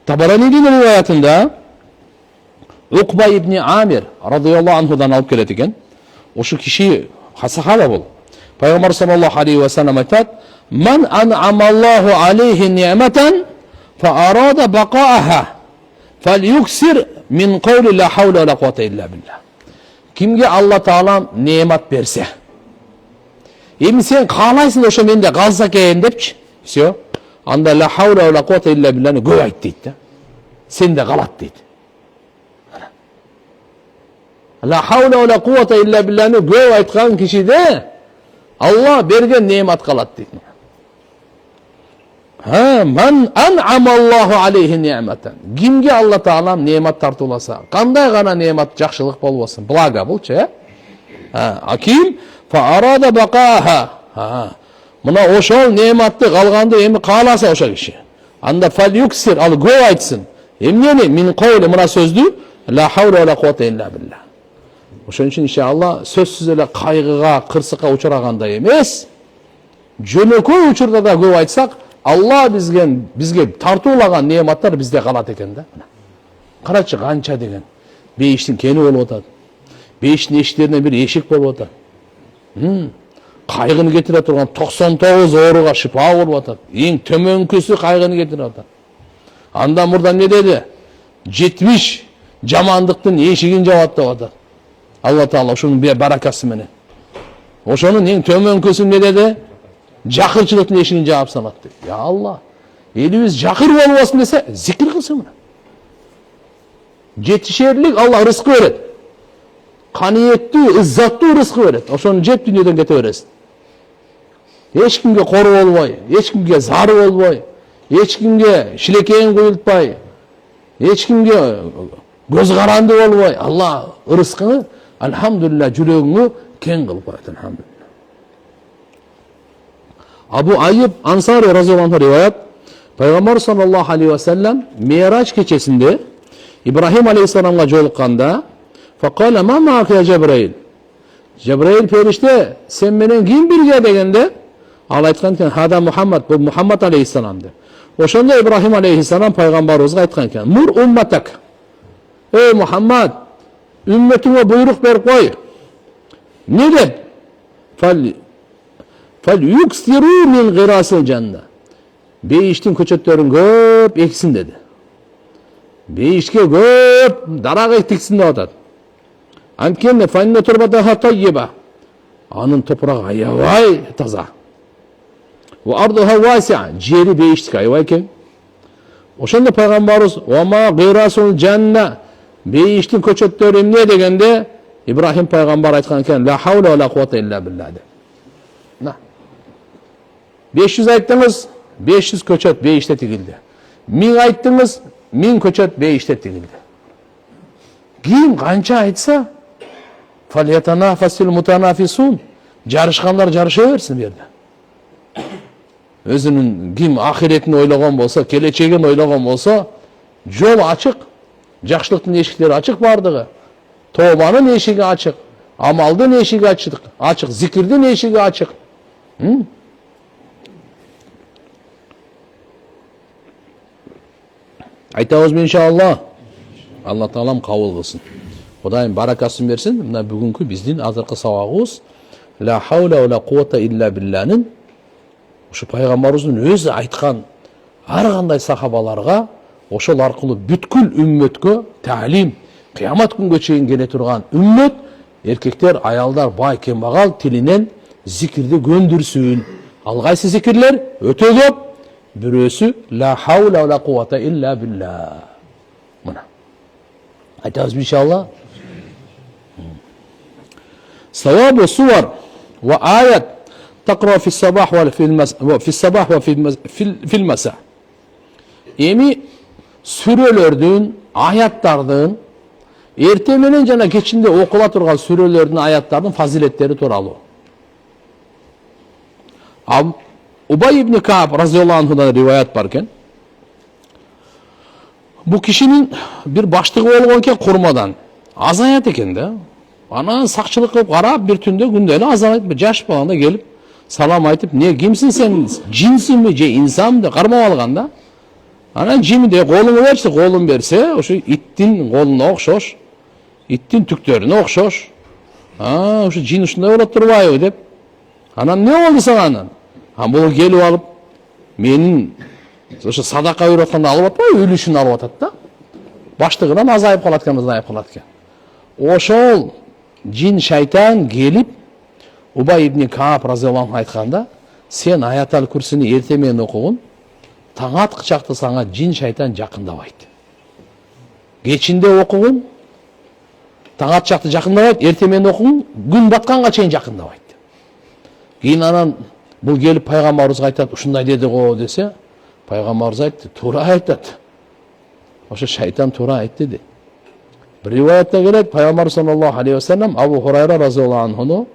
Tabarani'nin rivayetinde Ukba İbni Amir radıyallahu anhudan alıp geletiken o şu kişi sahaba bol. Peygamber sallallahu aleyhi ve sellem aytat man an'amallahu aleyhi ni'meten fa arada baqa'aha falyuksir min kavli la havle ve la kuvvete illa billah. Kimge Allah Taala nimet berse emin sen kalaysın oşa mende kalsa keyin depçi. Все. Anda la havle ve la kuvvete illa billah'ni göv ayt deydi. Sen de kalat deydi. La havle ve la kuvvete illa billah'ni göv aytkan kişi de Allah bergen nimet kalat deydi. Man an'amallahu aleyhi ni'meten. Kimge Allah Taala nimet tartılasa, kanday gana nimet jakşılık bolbosun. Blaga bulçu ya. Kim fa arada baqaha. Mına oşol nimetli kalgandı emi kalasa oşa kişi. Anda fal yuksir al göv aytsın. Emniyeni min kavli mına sözdü la havle ve la kuvvete illa billah. Oşun için inşallah sözsüz ele kaygıga, kırsıka uçuraganda emes. Jönököy uçurda da göv aytsak Allah bizge tartulagan nimetler bizde kalat eken de. Karaçı kança degen. Beyiştin keni bolup atadi. Beyiştin eşiklerine bir eşik bolup atadi. Kaygını getire turgan 99 ооруга şifa bolup atadi. Eң төмөнкүсү kaygını getire atadi. Andan buradan ne dedi? 70 жамандықтың ешігін жабат деп атат. Алла Таала ошонун баракасы менен. Ошонун эң төмөнкүсү не деди? Жакырчылыктын ешигин жаап салат деп. Я Алла, элибиз жакыр болбосун десе, зикир кылсын мына. Жетишерлик Алла рызкы берет. Каниеттүү, иззаттуу рызкы берет. Ошону жеп дүйнөдөн кете бересиң. Эч кимге кор болбой, эч кимге зар болбой, эч кимге шилекейин куйултпай, эч кимге көз каранды болбой, Алла рызкыны алхамдулилlah жүрөгүңө кең кылып коет, алхамдулилlah. Абу Айып Ансари разияллаху анху риваят, Пайгамбар саллаллаху алейхи ва саллям Мирач кечесинде Ибрахим алейхиссаламга жолукканда, "Факала ма маак я Жабраил?" Жабраил периште, "Сен менен ким бирге?" дегенде, ал айткан экен, "Хада Мухаммад, бул Мухаммад алейхиссалам" деп. Ошондо Ибрахим алейхиссалам пайгамбарыбызга айткан экен, "Мур умматак." Ey Muhammed, ümmetine buyruk ver koy. Ne de? Fel yuksiru min girasil cennet. Beyiştin köçötlerin köp eksin dedi. Beyişke köp darak ektiksin de otat. Antkenne fenne turbataha tayyiba. Anın toprağı ayavay taza. Ve arduha vasi'a. Ciğeri beyiştik ayavayken. Oşanda Peygamberimiz "Vama girasul cennet." Beyiştin köçötlerim ne degende İbrahim Peygamber aytkan eken la havle ve la kuvvete illa billah de. 500 ayttınız, 500 köçöt beyişte tigildi. 1000 ayttınız, 1000 köçöt beyişte tigildi. Kim kança aytsa falyatanafasil mutanafisun. Jarışkanlar jarışaversin bir yerde. Özünün kim ahiretini oylagan bolsa, kelечегин oylagan bolsa, jol açık. Жақшылықтың ешіктері açık бардығы. Тобаның ешігі açık. Амалдың ешігі açık. Зикірдің ешігі açık. Айтабыз иншалла. Алла Таалам кабыл кылсын. Кудайым баракасын берсин. Мына бүгүнкү биздин азыркы сабагыбыз ла хаула ва ла куввата илля билланын ушу пайгамбарыбыздын өзү айткан ар кандай сахабаларга ошол аркылуу бүткүл үммөткө таалим, кыямат күнгө чейин келе турган үммөт, эркектер, аялдар, бай, кембагал тилинен зикирди көндүрсүн. Ал кайсы зикирлер? Өтө көп. Бирөөсү ла хаула ва ла куввата илля билла. Мына. Айтабыз иншалла. Савабу сувар ва аят тaqra fi sabah ва fi sabah ва fi masa. Эми сүрөлөрдүн, аяттардын, эрте менен жана кечинде окула турган сүрөлөрдүн, аяттардын фазилеттери тууралуу. Убай ибн Кааб разияллаху анхудан риваят бар экен. Бул кишинин бир баштыгы болгон экен курмадан. Азаят экен да. Анан сакчылык кылып карап, бир түндө күндө эле азаят, жаш баланда келип салам айтып, "Не кимсиң сен? Жинсиңби же инсанбы?" деп кармап алган да. Анан жимиде колуңу берсе, колун берсе, ошо иттин колуна окшош, иттин түктөрүнө окшош. Ошо жин ушундай болот турбайбы деп. Анан не болду сага анан? Бул келип алып, менин ошо садака берип атканда алып атпайбы, үлүшүн алып атат да. Баштыгынан азайып калат экен. Ошол жин шайтан келип Убай ибн Кааб разияллаху анху айтканда, "Сен аятал курсини эрте менен окугун, таң аткычакты саңа жин шайтан жакындабайт. Кечинде окугун, таң атчакты жакындабайт, эрте менен окугун, күн батканга чейин жакындабайт." Кийин анан бул келип пайгамбарыбызга айтат, "Ушундай деди го" десе, пайгамбарыбыз айтты, "Туура айтат. Ошо шайтан туура айтты" dedi. Bir rivayette gelip Peygamber sallallahu aleyhi ve sellem Abu Hurayra razıyallahu anh'unu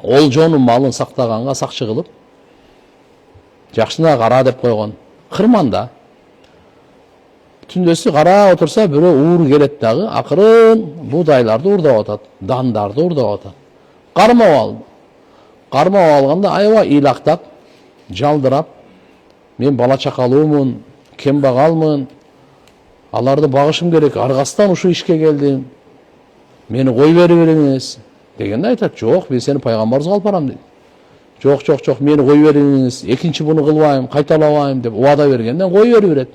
oljonun malın saqtaganга сакчы кылып, жакшына кара деп койгон. Кырманда түндөсү кара отурса, бирөө уур келет дагы, акырын будайларды урдап атат, дандарды урдап атат. Кармап алды. Кармап алганда аябай ыйлактап, жалдырап, "Мен бала чакалуумун, кембагалмын, аларды багышым керек, аргастан ушу ишке келдим. Мени кой берип бериңиз" дегенде айтат, "Жок, мен сени пайгамбарыбызга алып барам" дейт. Жок, мени кой бериңиз, экинчи буну кылбайм, кайталабайм" деп убада бергенден кой берип берет.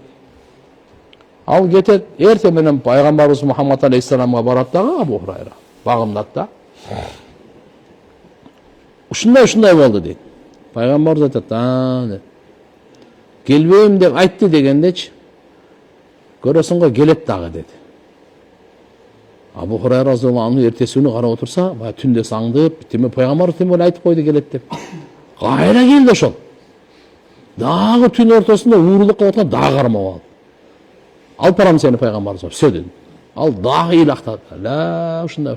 Ал кетет, эрте менен пайгамбарыбыз Мухаммад алейхиссаламга барат дагы Абу Хурайра. Багымдат да. Ушундай болду дейт. Пайгамбарыбыз айтат, дейт. Келбейм деп айтты дегендечи. Көрөсүң го келет дагы деди. Абу Хурайра разияллаху анху эртеси күнү карап отурса, баягы түндө саңдып, тиме пайгамбарыбыз тим эле айтып койду келет деп. Кайра келди ошол. Дагы түн ортосунда уурулук кылып аткан дагы кармап алды. Алып барам сени пайгамбарыбызга, всё деди. Ал дагы ыйлактады. Ла, ушундай.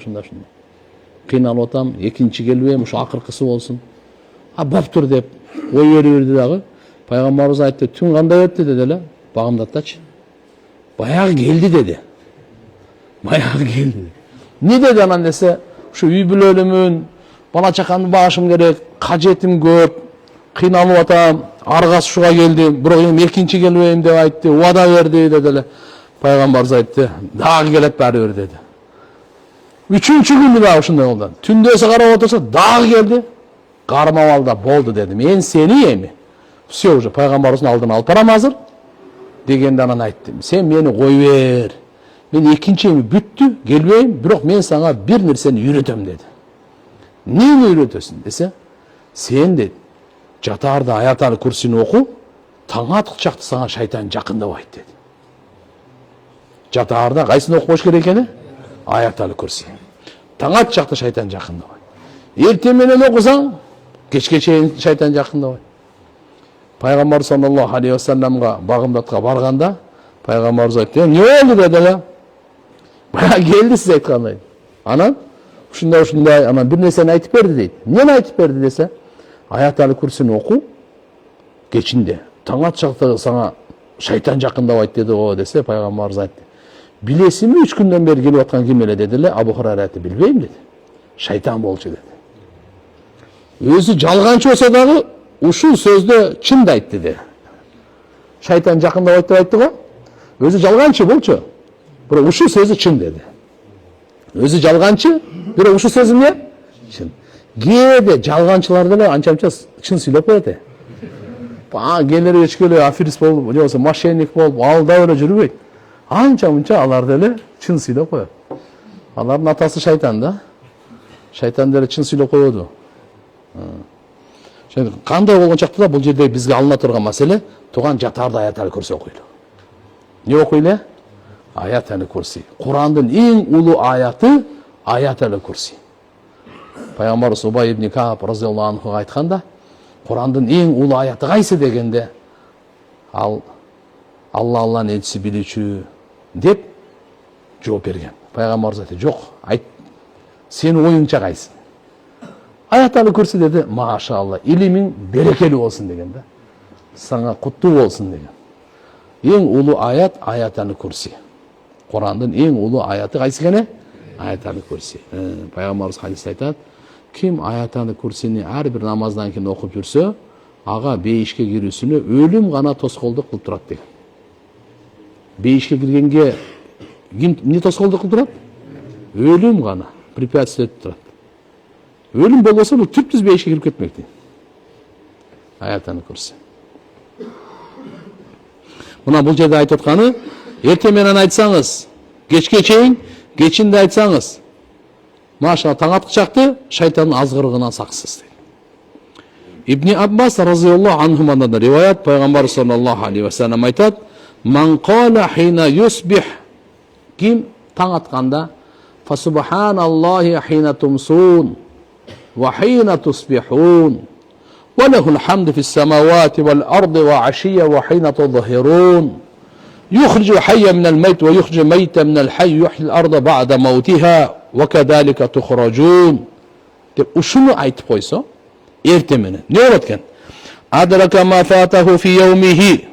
Кыйналып атам, экинчи келбейм, ушу акыркысы болсун. Боптур деп ой берди дагы. Пайгамбарыбыз айтты, түн кандай өттү деди эле. Багымдаттачы. Баягы келди деди. Баягы келди. Не деди анан десе, ушу үй бүлөлүмүн, бала чакамды багышым керек, кажетим көп, кыйналып атам, аргасы ушуга келдим, бирок эми экинчи келбейм деп айтты, убада берди деди эле. Пайгамбарыбыз айтты, дагы келет баары бир деди. Үчүнчү күнү дагы ушундай болду. Түндөсү карап отурса, дагы келди. Кармап алды, болду деди. Мен сени эми всё уже пайгамбарыбыздын алдына алып барам азыр дегенде анан айттым. Сен мени кой бер. Мен экинчи эми бүттү, келбейм, бирок мен сага бир нерсени үйрөтөм деди. Эмнени үйрөтөсүң десе, сен деди, жатаарда аят-ал курсини оку, таң аткычакты сага шайтан жакындабайт деди. Жатаарда кайсыны окуш керек экени? Аят-ал курси. Таң атчакты шайтан жакындабайт. Эртең менен окусаң, кечке чейин шайтан жакындабайт. Пайгамбар саллаллаху алейхи ва салламга багымдатка барганда, пайгамбарыбыз айтты, "Эмне болду?" деди эле. Баягы келди сиз айткандай. Анан ушундай, анан бир нерсени айтып берди дейт. Эмнени айтып берди десе, аят-ал курсини оку, кечинде. Таң атчакты сага шайтан жакындабайт деди го десе, пайгамбарыбыз айтты. Билесизби 3 күндөн бери келип аткан ким эле деди эле. Абу Хурайра айтты, билбейм деди. Шайтан болчу деди. Өзү жалганчы болсо дагы ушул сөздө чынды айтты деди. Шайтан жакындабайт деп айтты го. Өзү жалганчы болчу. Бирок ушул сөзү чын деди. Өзү жалганчы, бирок ушул сөзү эмне? Чын. Кээде жалганчылар деле анча-мынча чын сүйлөп коет. Келер кечке аферист болуп, же болбосо мошенник болуп, алдап эле жүрбөйт. Анча-мынча алар деле чын сүйлөп коет. Алардын атасы шайтан да. Шайтан деле чын сүйлөп коёду. Кандай болгон чакта да бул жерде бизге алына турган маселе, туган жатаарда аят-ал курси окуйлу. Не окуйлу? Аят-ал курси. Курандын эң улуу аяты аят-ал курси. Пайгамбарыбыз Убай ибн Кааб разияллаху анхуга айтканда, Курандын эң улуу аяты кайсы дегенде, ал Аллахтын элчиси билүүчү деп жооп берген. Пайгамбарыбыз айтты, "Жок, айт. Сенин оюңча кайсы?" Аят-ал курси деди, "Машалла, илимиң берекелүү болсун" деген да. Сага куттуу болсун деген. Эң улуу аят аят-ал курси. Курандын эң улуу аяты кайсы экени? Аят-ал курси. Пайгамбарыбыз хадисте айтат, ким аят-ал курсини ар бир намаздан кийин окуп жүрсө, ага бейишке кирүүсүнө өлүм гана тоскоолдук кылып турат деген. Бейишке киргенге ким эмне тоскоолдук кылып турат? Өлүм гана препятствие этип турат. Өлүм болбосо бул түптүз бейишке кирип кетмек дейт. Аят-ал курси. Мына бул жерде айтып атканы, эртең менен айтсаңыз, кечке чейин, кечинде айтсаңыз, маша таң аткычакты шайтандын азгырыгынан саксыз дейт. Ибн Аббас разияллаху анхумадан риваят, пайгамбар саллаллаху алейхи ва саллям айтат, "Ман кала хина юсбих", ким таң атканда, "Фа субханаллахи хина тумсун ва хина тусбихун, ва лахул хамду фис самавати вал арди ва ашия ва хина тузхирун, يخرج الحي من الميت ويخرج الميت من الحي يحيي الأرض بعد موتها وكذلك تخرجون" деп ушуну айтып койсо, эртең менен не болот экен? Адрaka ma fatahu fi yawmihi.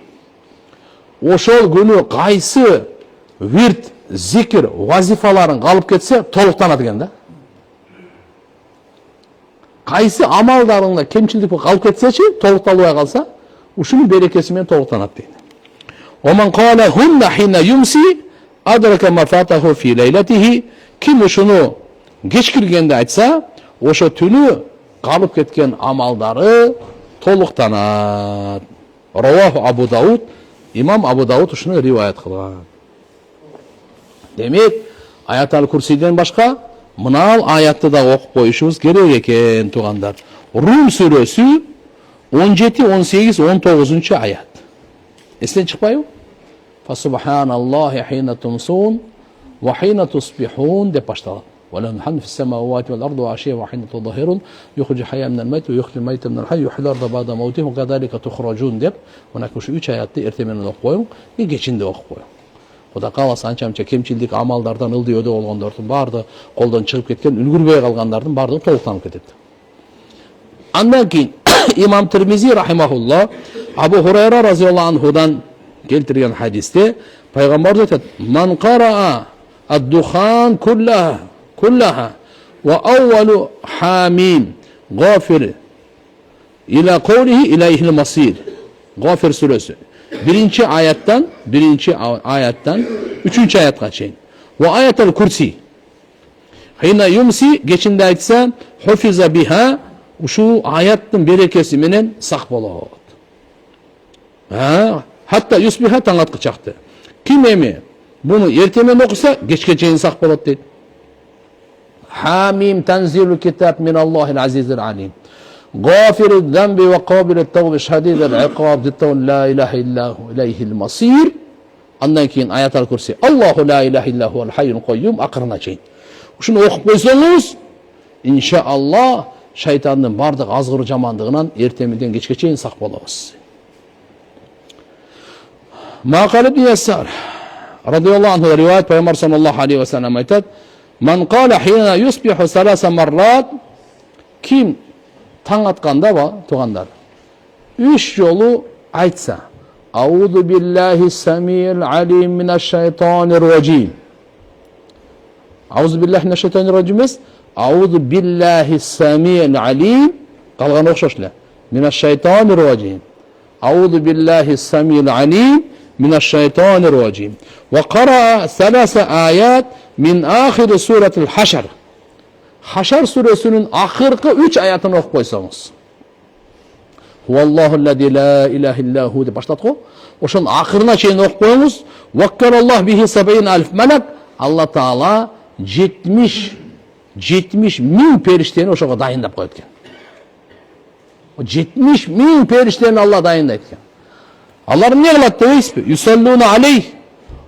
Ошол күнү кайсы вирт, зикир, вазифаларын калып кетсе, толуктанат экен да. Кайсы амалдарыңда кемчилдик калып кетсечи, толукталбай калса, ушунун берекеси менен толуктанат дейт. ومن قال هن حين يمسي أدرك ما فاته في ليلته. Ким ушуну кеч киргенде айтса, ошо түнү калып кеткен амалдары толуктанат. Раваху Абу Дауд, имам Абу Дауд ушуну риваят кылган. Демек, Аятал Курсиден башка мынал аятты да окуп коюшубуз керек экен, туугандар. Рум сүрөсү 17, 18, 19 аят. Эстен чыкпайбы? Фасубханаллахи хина тумсун ва хина тусбихун деп башталат. وله الحمد في السماوات والأرض وعشيا وحين تظهرون يخرج الحي من الميت ويخرج الميت من الحي يحيي الأرض بعد موته وكذلك تخرجون деп мына ушу 3 аятты эртең менен окуп коюң, и кечинде окуп коюң. Кудай кааласа анча-мынча кемчилдик амалдардан ылдый-өдө болгондордун баардыгы колдон чыгып кеткен, үлгүрбөй калгандардын баардыгы толуктанып кетет. Андан кийин имам Тирмизи рахимахуллах Абу Хурайра разияллаху анхудан келтирген хадисте пайгамбарыбыз айтат: "Ман караа ад-духан كلها وأول حاميم غافر إلى قوله إليه المصير." Gafir suresi. Birinci ayattan 3. ayatga çeyin. Ve ayetel kursi. Hina yumsi geçinde aytsa hufiza biha, şu ayetin berekesi menen sak bolot. Hatta yusbiha taňatga çaktı. Kim emi bunu ertemen okusa geçke çeyin sak bolot deydi. Hamim tanzilul kitab min Allahil azizil alim. Gafirud zambi ve qabilut tawbi şadidul iqab dittun la ilahe illahu ileyhil masir. Andan keyin Ayatul Kursi. Allahu la ilahe illahu vel hayyul qayyum akırına çeyin. Şunu okup koysanız inşallah şeytanın bardık azgırı jamandığından ertemeden geçke çeyin sak bolabız. Maqal ibn Yassar radıyallahu anhu rivayet Peygamber sallallahu aleyhi ve sellem aytat: "Man qala hina yusbihu salasa marrat." Kim taң atkanda ba, tugandar, 3 jolu aytsa: "Auzu billahi samil alim minash-shaytanir-racim." Auzu billahi minash-shaytanir-racim emas, auzu billahi samil alim, kalgan okşoşla. Minash-shaytanir-racim. Auzu billahi samil alim minash-shaytanir-racim. Ve qara 3 ayat min ahir suratul Haşr. Haşr suresinin ahırkı 3 ayatını okup koysanız. Huvallahu'llezî la ilahe illahu de başlat ko. Oşun ahırına çeyin okup koyunuz. Vakkarallah bihi 70.000 melek. Allah Teala 70.000 perişteni oşoğa dayındap koyutken. O 70.000 perişteni Allah dayındaytken. Allah'ım ne kılat deyiz mi? Yusallûne aleyh.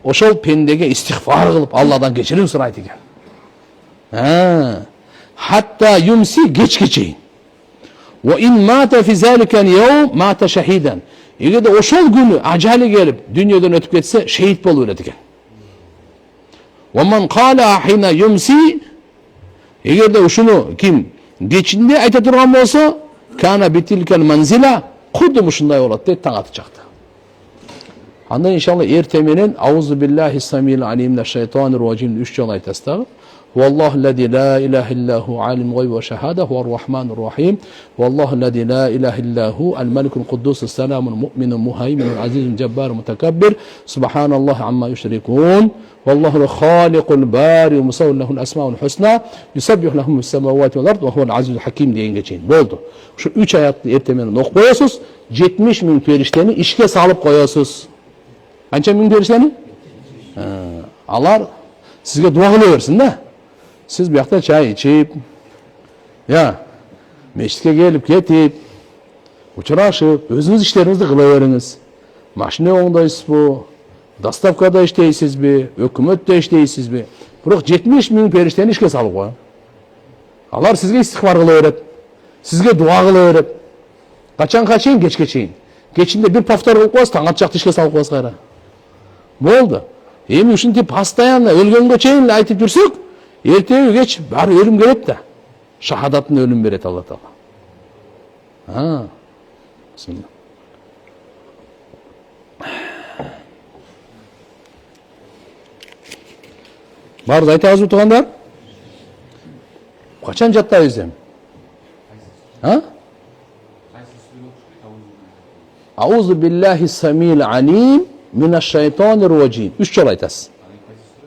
Oşol pendege istiğfar kılıp Allah'dan geçirim sıraydı eken. Hatta yumsi geç geçeyin. Ve in mâte fi zâliken yevm mâte şehiden. Eğer de oşol günü acali gelip dünyadan ötüp geçse şehit bolu eken. Ve men kâlâ hina yumsi, eğer de şunu kim geçinde ayta turgan bolsa kana bitilkel manzila kudum şunday bolat deyip taң atıcaktı. Anda inşallah ertemenen auzu billahi samil alim minash-shaytanir-racim 3 jol aytasыздар. Vallahu'llezî la ilahe illahu alim gayb ve şehade huver-rahmanir-rahim. Vallahu'llezî la ilahe illahu el-melikul kuddus selamul mu'minul muhayminul azizul cebbarul mutekebbir. Subhanallahi amma yüşrikûn. Vallahu halikul bari musawwir lehul esmaul husna. Yusabbihu lehum fis-semavati vel-ard ve huvel azizul hakim deyen geçeyin. Oldu. Şu 3 ayatni ertemenen okup koyasız. 70.000 perişteni işke salıp koyasız. Ancha ming perişteni? Alar sizge dua kılaversin da. Siz bu yakta çay içip, ya meşitke gelip ketip, uçuraşıp, özünüz işlerinizi kılaveriniz. Maşine oğundayız bu, dastavkada işteysiz mi, hükümette işteysiz mi? Bırak 70.000 perişteni işke salıp koyun. Alar sizge istiğfar kılaveret, sizge dua kılaveret. Kaçan geç geçeyin. Geçinde bir paftar kılıp koyasız, taң atçaқты işke salıp koyasız kayra. Болды. Emi ушинти постоянно өлгөнгө чейин айтып жүрсөк, эртеби кеч баары өлүм келет да. Шахадатын өлүм берет Алла Таала. Бисмилlah. Барды айтабызбы туугандар? Качан жаттайбыз эми? Ауzu billahi samil alim minash-shaytanir-racim. 3 jol aytasыз.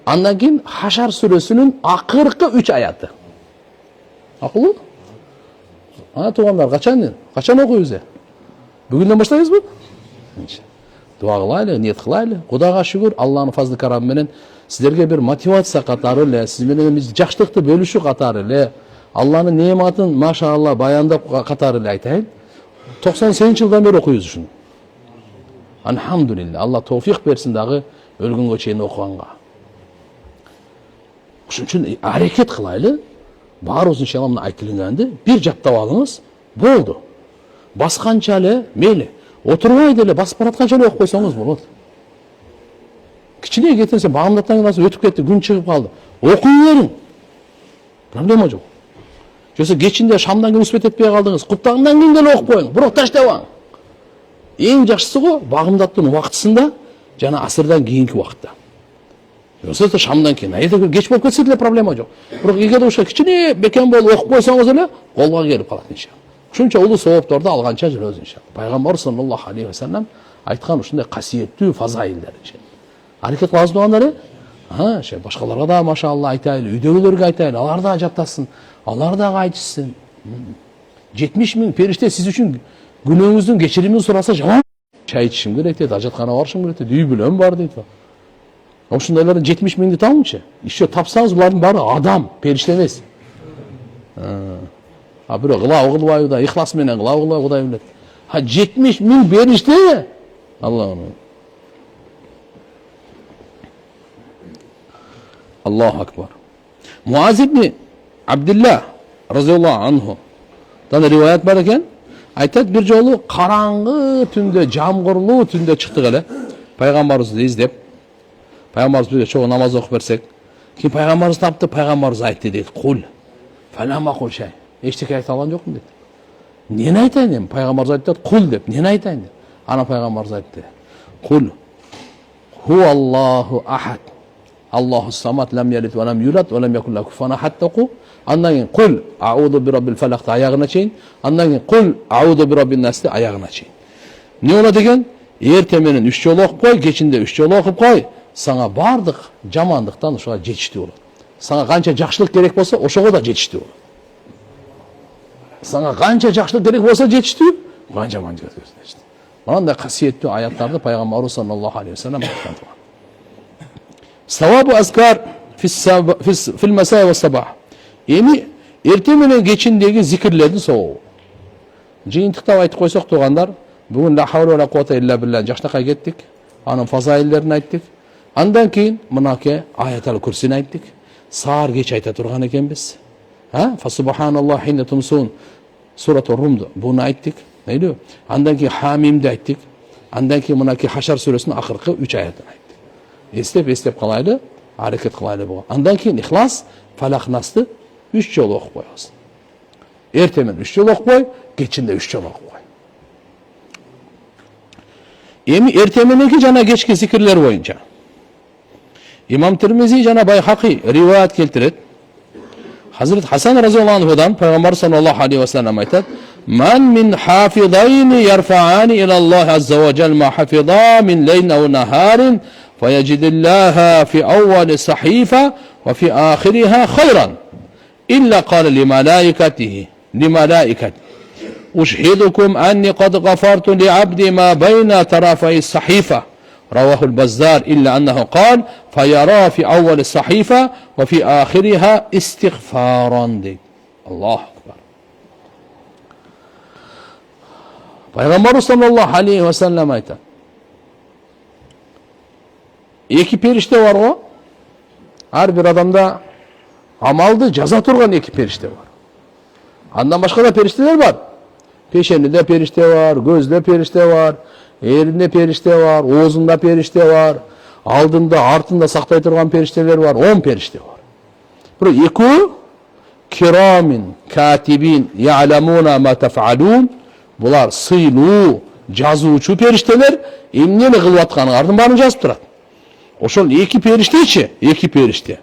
Andan keyin Haşr suresinin akırkı 3 ayatı. Akıllı? Tuğanlar kaçan okuyuz ya? Bugünden başlayız mı? дуа кылайлы, ниет кылайлы. Кудайга шүгүр, Аллахтын фазлы карамы менен сиздерге бир мотивация катары эле, сиз менен жакшылыкты бөлүшүү катары эле, Аллахтын неаматын машалла баяндап катары эле айтайын. 98-жылдан бери окуйбуз ушуну. Алхамдулилла, Алла товфик берсин дагы өлгөнгө чейин окуганга. Ошон үчүн аракет кылайлы. Баарыбыз иншалла мына айтылганды бир жаттап алыңыз, болду. Басканча эле, мейли, отурбай деле басып баратканча эле окуп койсоңуз болот. Кичине кетсе багымдаттан кийин өтүп кетти, күн чыгып калды. Окуй бериң. Проблема жок. Жөсө кечинде шамдан кийин успет этпей калдыңыз, куптагындан кийин деле окуп коюң, бирок таштабаң. Эң жакшысы го багымдаттын убактысында жана асырдан кийинки убакытта. Жөсө шамдан кийин, эгер кеч болуп кетсе деле проблема жок. Бирок эгер ошо кичине бекем болуп окуп койсоңуз эле колго келип калат иншалла. Ушунча улуу соопторду алганча жүрөбүз иншалла. Пайгамбар саллаллаху алейхи ва саллям айткан ушундай касиеттүү фазаилдер иншалла. Аракет кылабыз багандар, башкаларга да машалла айтайлы, үйдөгүлөргө айтайлы, алар да жаттасын, алар да айтышсын. 70 000 периште сиз үчүн күнөөңүздүн кечиримин сураса жаман чай ичишим керек дейт, ажаткана барышым керек дейт, үй бүлөм бар дейт. Ошондойлордун 70 000ди табыңчы. Еще тапсаңыз булардын баары адам, периште эмес. Бирок кылабы кылбайбы да, ихлас менен кылабы кылбайбы Кудай билет. 70 000 периште Allahu akbar. Muaz ibn Abdullah razıyallahu anhu dan rivayet бар экен. Айтат бир жолу караңгы түндө, жамгырлуу түндө чыктык эле. Пайгамбарыбызды издеп. Пайгамбарыбыз бизге чогуу намаз окуп берсек, кийин пайгамбарыбыз тапты, пайгамбарыбыз айтты дейт. Кул. Фалама кул шай. Эчтеке айта алган жокмун дейт. Нени айтайын эми? Пайгамбарыбыз айтат, кул деп. Нени айтайын деп. Ана пайгамбарыбыз айтты. Кул. Хуаллаху ахад. Allahu samad lam yalid ve lam yulad ve lam yekun lahu kufuwan ahad. Andan keyin kul a'udhu bi rabbil falaq ayağına çeyin. Andan keyin kul a'udhu bi rabbin nas ayağına çeyin. Ne ola degen? Ertemenen 3 jol okup koy, kechinde 3 jol okup koy. Sana bardık jamanlıktan uşuga жетиштүү болот. Sana kança jakşılık gerek bolsa, oşogo da жетиштүү болот. Sana kança jakşılık gerek bolsa жетиштүү, kança manca жетиштүү. Мындай касиеттүү аяттарды пайгамбарыбыз саллаллаху алейхи ва саллям айткан. Savabu azkar fil mesai ve sabah. Эми эртең менен кечиндеги зикирлердин сообу. Жыйынтыктап айтып койсок туугандар, бүгүн ла хавла ва ла куввата илля билля жакшынакай кеттик. Анын фазаилдерин айттык. Андан кийин мынаке аятал курсини айттык. Саар кеч айта турган экенбиз. Фа субханаллах хинна тумсун сурату румду буну айттык. Мейли? Андан кийин хамимди айттык. Андан кийин мынаке хашар сүрөсүнүн акыркы 3 аятын айттык. Эстеп калайлы, аракет кылайлы буга. Андан кийин ихлас, фалак насты 3 жолу окуп коебуз. Эртемен 3 жолу окуп кой, кечинде 3 жолу окуп кой. Эми эртеменеки жана кечки зикирлер боюнча Имам Тирмизи жана Байхақи риваят келтирет. Hazret Hasan razıyallahu anhudan Peygamber sallallahu aleyhi ve sellem aytat: "Men min hafizayni yerfa'ani ila Allah azza ve celle ma hafiza min leylin ev naharin feyecidillaha fi awwali sahifa ve fi ahiriha hayran illa qala li malaikatihi ushhidukum anni qad ghafartu li abdi ma bayna tarafay sahifa." رواه البزار إلا أنه قال فيرى في أول الصحيفة وفي آخرها استغفارا دي. الله أكبر. Peygamber sallallahu aleyhi ve sellem ayta. İki perişte var o. Her bir adamda amaldı jaza turgan iki perişte var. Andan başka da perişteler var. Peşeninde perişte var, gözde perişte var. Elinde perişte var, oğuzunda perişte var, aldında, артында сактай турган периштелер var, 10 периште var. Бирок экөө кирамин катибин ya'lamuna ma taf'alun. Булар сыйлуу, жазуучу периштелер, эмнени кылып атканыңардын баарын жазып турат. Ошол эки периште.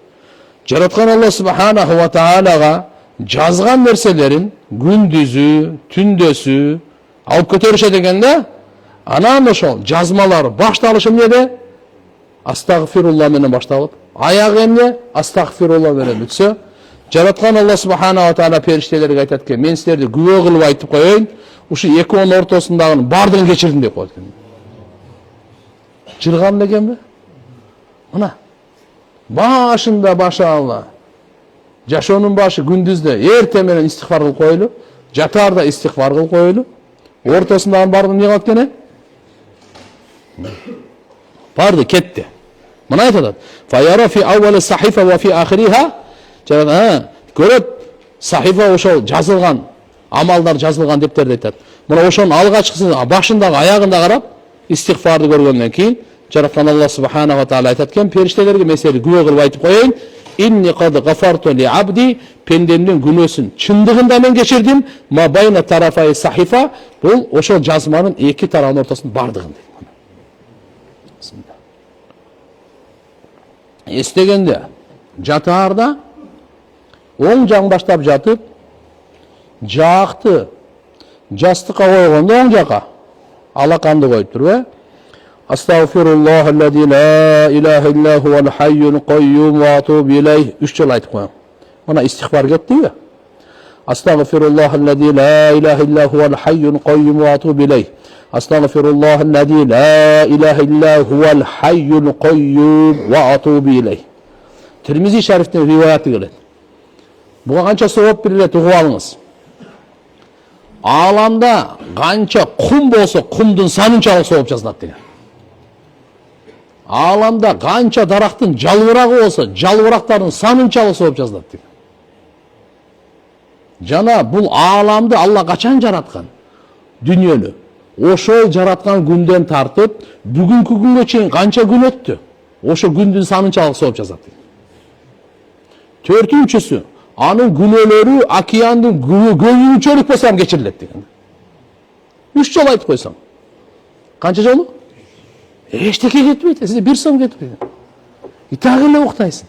Жараткан Алла субханаху ва таалага жазган нерселерин күндүзү, түндөсү алып көтөрүшөт экенде. Анан ошол жазмалар башталышы эмнеде? Астагфирулла менен башталып, аягы эмне? Астагфирулла менен бүтсө, жараткан Алла субханаху ва таала периштелерге айтат экен: "Мен силерди күбө кылып айтып коеюн, ушу экөөнүн ортосундагы бардыгын кечирдим" деп коет экен. Жырган экенби? Мына башында башалла. Жашоонун башы күндүздө эрте менен истигфар кылып коелу, жатаарда истигфар кылып коелу. Ортосундагы бардын эмне кылат экен? Барды кетти. Мына айтып атат. Фаяра фи аввали сахифа ва фи ахириха. Көрөт сахифа ошол жазылган, амалдар жазылган дептерде айтат. Мына ошонун алгачкысын башындагы, аягында карап, истигфарды көргөндөн кийин жараткан Аллах субханаху ва таала айтат экен, периштелерге мен сени күбө кылып айтып коеюн. Инни кад гафарту ли абди, пендемдин күнөөсүн чындыгында мен кечирдим. Ма байна тарафай сахифа, бул ошол жазманын эки тарабынын ортосунун бардыгын дейт. Эстегенде жатаарда оң жагын баштап жатып, жакты жастыкка койгондо оң жакка алаканды коюп туруп, Астагфируллах аллади ла илаха илля хувал хайюл кайюм ва атубу илейх 3 жолу айтып коем. Мына истигфар кеттиби? Астагфируллах аллади ла илаха илля хувал хайюл кайюм ва атубу илейх. Астагфируллах аллади ла илаха илля хувал хайюл кайюм ва атубу илейх. Тирмизи шарифтин риваяты келет. Буга канча савап берилет, угуп алыңыз. Ааламда канча кум болсо, кумдун санынчалык савап жазылат деген. Ааламда канча дарактын жалбырагы болсо, жалбырактардын санынчалык савап жазылат деген. Жана бул ааламды Алла качан жараткан? Дүйнөнү. Ошол жараткан күндөн тартып, бүгүнкү күнгө чейин канча күн өттү? Ошо күндүн санынчалык савап жазат деген. Төртүнчүсү, анын күнөөлөрү океандын көбүнүн чөлүк болсам кечирилет деген. 3 жолу айтып койсоң. Канча жолу? Эчтеке кетпейт, сизде 1 сом кетпейт. И так эле уктайсың.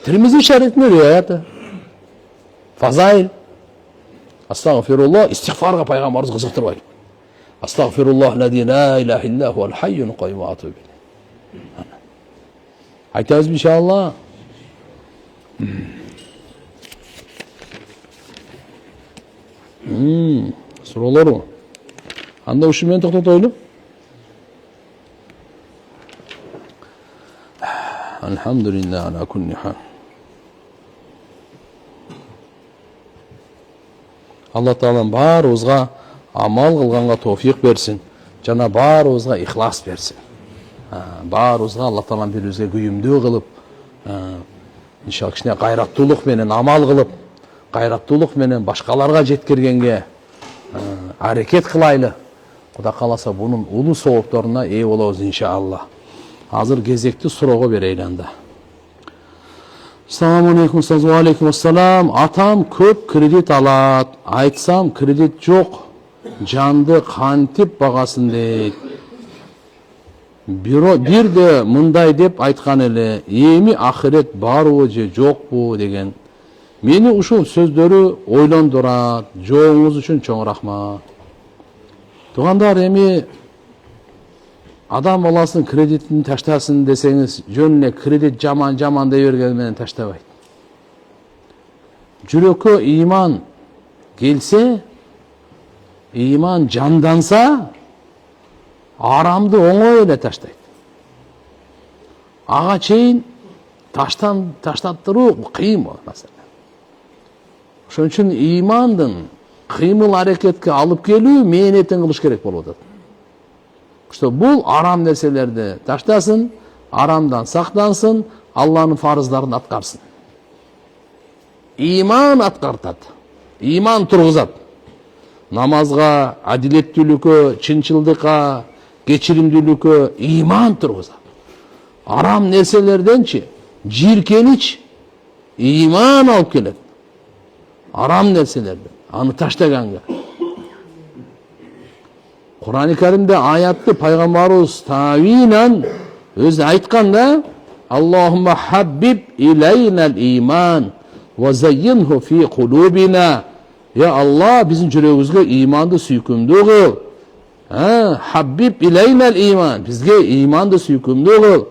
Тирмизи шарифтин риwayаты. Фазаил. Астагфируллах, истигфарга пайгамбарыбыз кызыктырбайт. Астагфируллах аллади ла илаха илля хувал хайюл кайюм ва атубу илейх. Айтабыз иншалла. Суроолору. Анда ушу менен токтотойлу. Алхамдулилlah ala kulli hal. Алла Таалам баарыбызга амал кылганга товфик берсин. Жана баарыбызга ихлас берсин. Баарыбызга Алла Таалам бирибизге күйүмдүү кылып, иншалла кичине кайраттуулук менен амал кылып, кайраттуулук менен башкаларга жеткиргенге аракет кылайлы. Кудай кааласа бунун улуу соопторуна ээ болобуз иншалла. Азыр кезекти суроого берейин анда. Assalamu alaikum, wa alaikum assalam. Atam көп кредит алат. Айтсам кредит жок. Жанды кантип багасын дейт. Бирде мындай деп айткан эле. Эми ахирет барбы же жокпу деген. Мени ушул сөздөрү ойлондурат. Жооңуз үчүн чоң рахмат. Туугандар, эми адам баласын кредитин таштасын десеңиз, жөн эле кредит жаман дей берген менен таштабайт. Жүрөккө ыйман келсе, ыйман жанданса, арамды оңой эле таштайт. Ага чейин таштаттыруу кыйын болот маселе. Ошон үчүн ыймандын кыймыл аракетке алып келүү мээнетин кылыш керек болуп атат. Что бул арам нерселерди таштасын, арамдан сактансын, Алланын фарыздарын аткарсын. Иман аткартат, иман тургузат. Намазга, адилеттүүлүккө, чынчылдыкка, кечиримдүүлүккө иман тургузат. Арам нерселерденчи жиркенич иман алып келет. Арам нерселерди аны таштаганга. Kur'an-ı Kerim'de ayatlı Peygamberimiz tavinen özü aytkanda Allahümme habbib ilayna'l iman ve zeyyinhu fi kulubina. Ya Allah bizim yüreğimizge imandı süykümdü kıl. Habbib ilayna'l iman. Bizge imandı süykümdü kıl.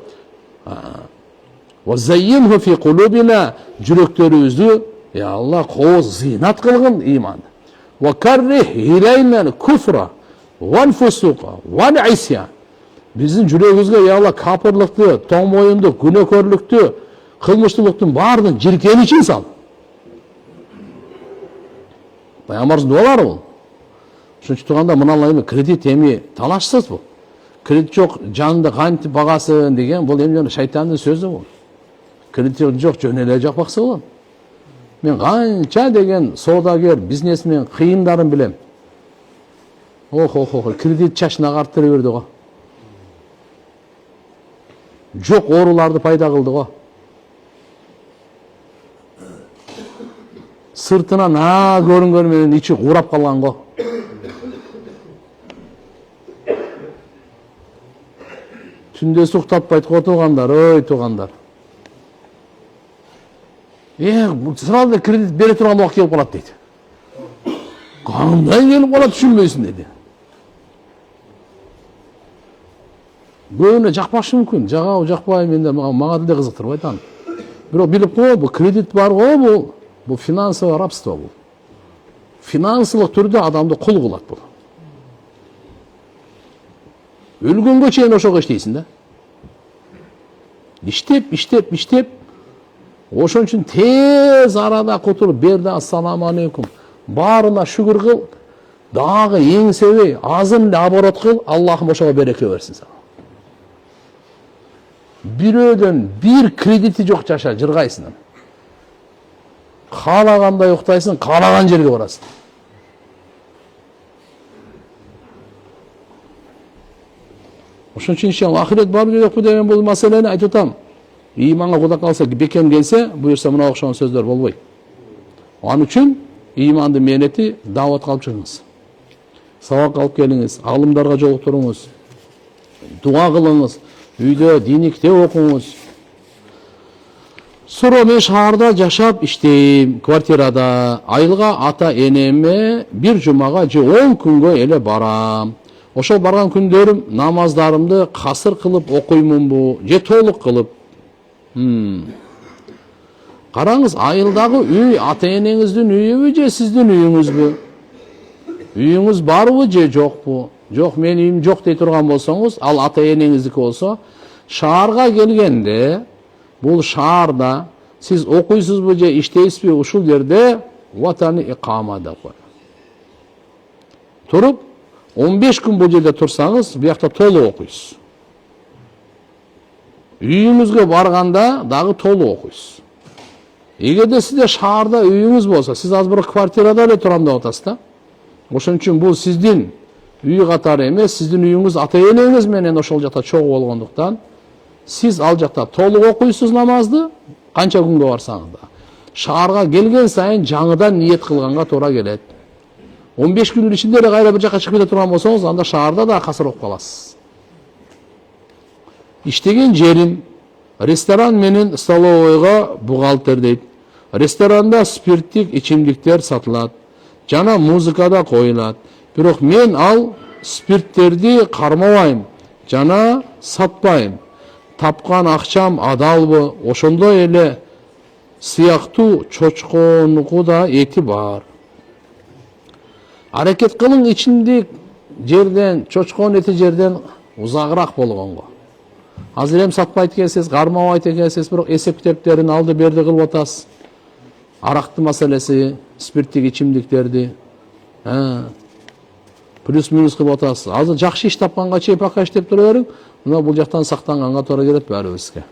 Ve zeyyinhu fi kulubina. Yüreklerimizi ya Allah koz zinat kılgın imandı. Ve kerrih ilayna'l kufra. Val fusuqa, val isyan. Биздин жүрөгүбүзгө уяла капырлыктı, тоң моюндук, күнөөкөрлүктү, кылмыштуулуктун баардыгын жиркенишин сал. Пайгамбарыбыздын дуалары бул. Ошончо турганда мына эми кредит эми талашсыз бул. Кредит жок жанды кантип багасын деген бул эми шайтандын сөзү бул. Кредит жок жөн эле жакпаксы болот. Мен канча деген соодагер, бизнесмен кыйындарын билем. Кредит чачына карттырып берди го. Жок ооруларды пайда кылды го. Сыртынан көрүнгөнү менен ичи курап калган го. Түндөсү уктатпайт го туугандар, ой туугандар. Сразу кредит бере турган убакыт келип калат дейт. Кандай келип калат түшүнбөйсүң деди. Көбүнө жакпашы мүмкүн, жагабы жакпайбы менде мага деле кызыктырбайт аны. Бирок билип кой, бул кредит бар го, бул финансовый рабство бул. Финансылык түрдө адамды кул кылат бул. Өлгөнгө чейин ошого иштейсиң да. Иштеп, ошон үчүн тез арада кутулуп берди, ассаламу алейкум. Баарына шүгүр кыл, дагы эңсебей, азын эле оборот кыл, Аллахым ошого береке берсин сага. Бирөөдөн бир кредити жок жаша, жыргайсың. Каалагандай уктайсың, каалаган жерге барасың. Ошон үчүн иншалла ахирет барбы жокпу деген бул маселени айтып атам. Ыйманга Кудай калса бекем келсе, буюрса мына окшогон сөздөр болбойт. Ал үчүн ыймандын мээнети дааватка алып чыгыңыз. Сабак алып келиңиз, алымдарга жолуктуруңуз. Дуа кылыңыз, үйдө диний китеп окуңуз. Суроо мен шаарда жашап иштейм, квартирада. Айылга ата энеме бир жумага же 10 күнгө эле барам. Ошол барган күндөрүм намаздарымды касыр кылып окуймунбу же толук кылып? Караңыз, айылдагы үй ата энеңиздин үйүбү же сиздин үйүңүзбү? Үйүңүз барбы же жокпу? Жок, мен үйүм жок дей турган болсоңуз, ал ата энеңиздики болсо, шаарга келгенде, бул шаарда сиз окуйсузбу же иштейсизби, ушул жерде ватани икама деп кой. Туруп 15 күн бул жерде турсаңыз, биякта толук окуйсуз. Үйүңүзгө барганда дагы толук окуйсуз. Эгерде сизде шаарда үйүңүз болсо, сиз азыр бир квартирада эле турам деп атасыз да. Ошон үчүн бул сиздин үй катары эмес, сиздин үйүңүз ата энеңиз менен ошол жакта чогуу болгондуктан, сиз ал жакта толук окуйсуз намазды, канча күнгө барсаңыз да. Шаарга келген сайын жаңыдан ниет кылганга туура келет. 15 күнүн ичинде эле кайра бир жакка чыгып кете турган болсоңуз, анда шаарда да касыр окуп каласыз. Иштеген жерим ресторан менен столовойго бухгалтер дейт. Ресторанда спирттик ичимдиктер сатылат, жана музыка да коюлат. Бирок мен ал спирттерди кармабайм, жана сатпайм. Тапкан акчам адалбы, ошондой эле сыяктуу чочконуку да эти бар. Аракет кылың ичимдик жерден, чочкон эти жерден узагыраак болгонго. Азыр эм сатпайт экенсиз, кармабайт экенсиз, бирок эсеп китептерин алды берди кылып атасыз. Аракты маселеси, спирттик ичимдиктерди плюс-минус кылып атасыз. Азыр жакшы иш тапканга чейин пока иштеп тура бериң, мына бул жактан сактанганга туура келет баарыбызга.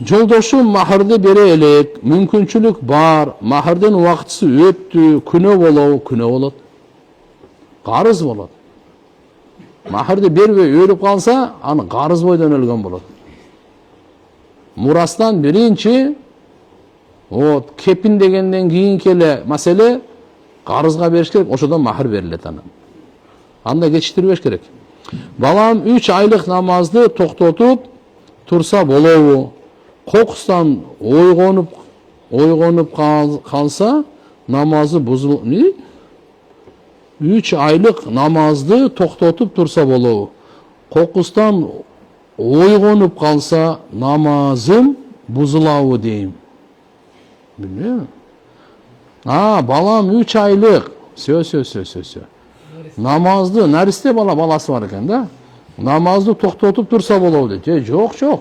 Жолдошум махырды бере элек, мүмкүнчүлүк бар, махырдын убактысы өттү, күнөө болобу? Күнөө болот. Карыз болот. Махырды бербей өлүп калса, аны карыз бойдон өлгөн болот. Мурастан биринчи, кепин дегенден кийинки эле маселе карызга бериш керек, ошодон махыр берилет анан. Андай кечиктирбеш керек. Балам 3 айлык намазды токтотуп турса болобу? Кокустан ойгонуп калса, намазы бузулуп. 3 айлык намазды токтотуп турса болобу? Кокустан ойгонуп калса, намазым бузулабы дейм. Билбейм. Балам 3 айлык. Сө. Namazды нәресте баласы бар екен да. Намазды тоқтатып тұрса болады дейді. Жоқ.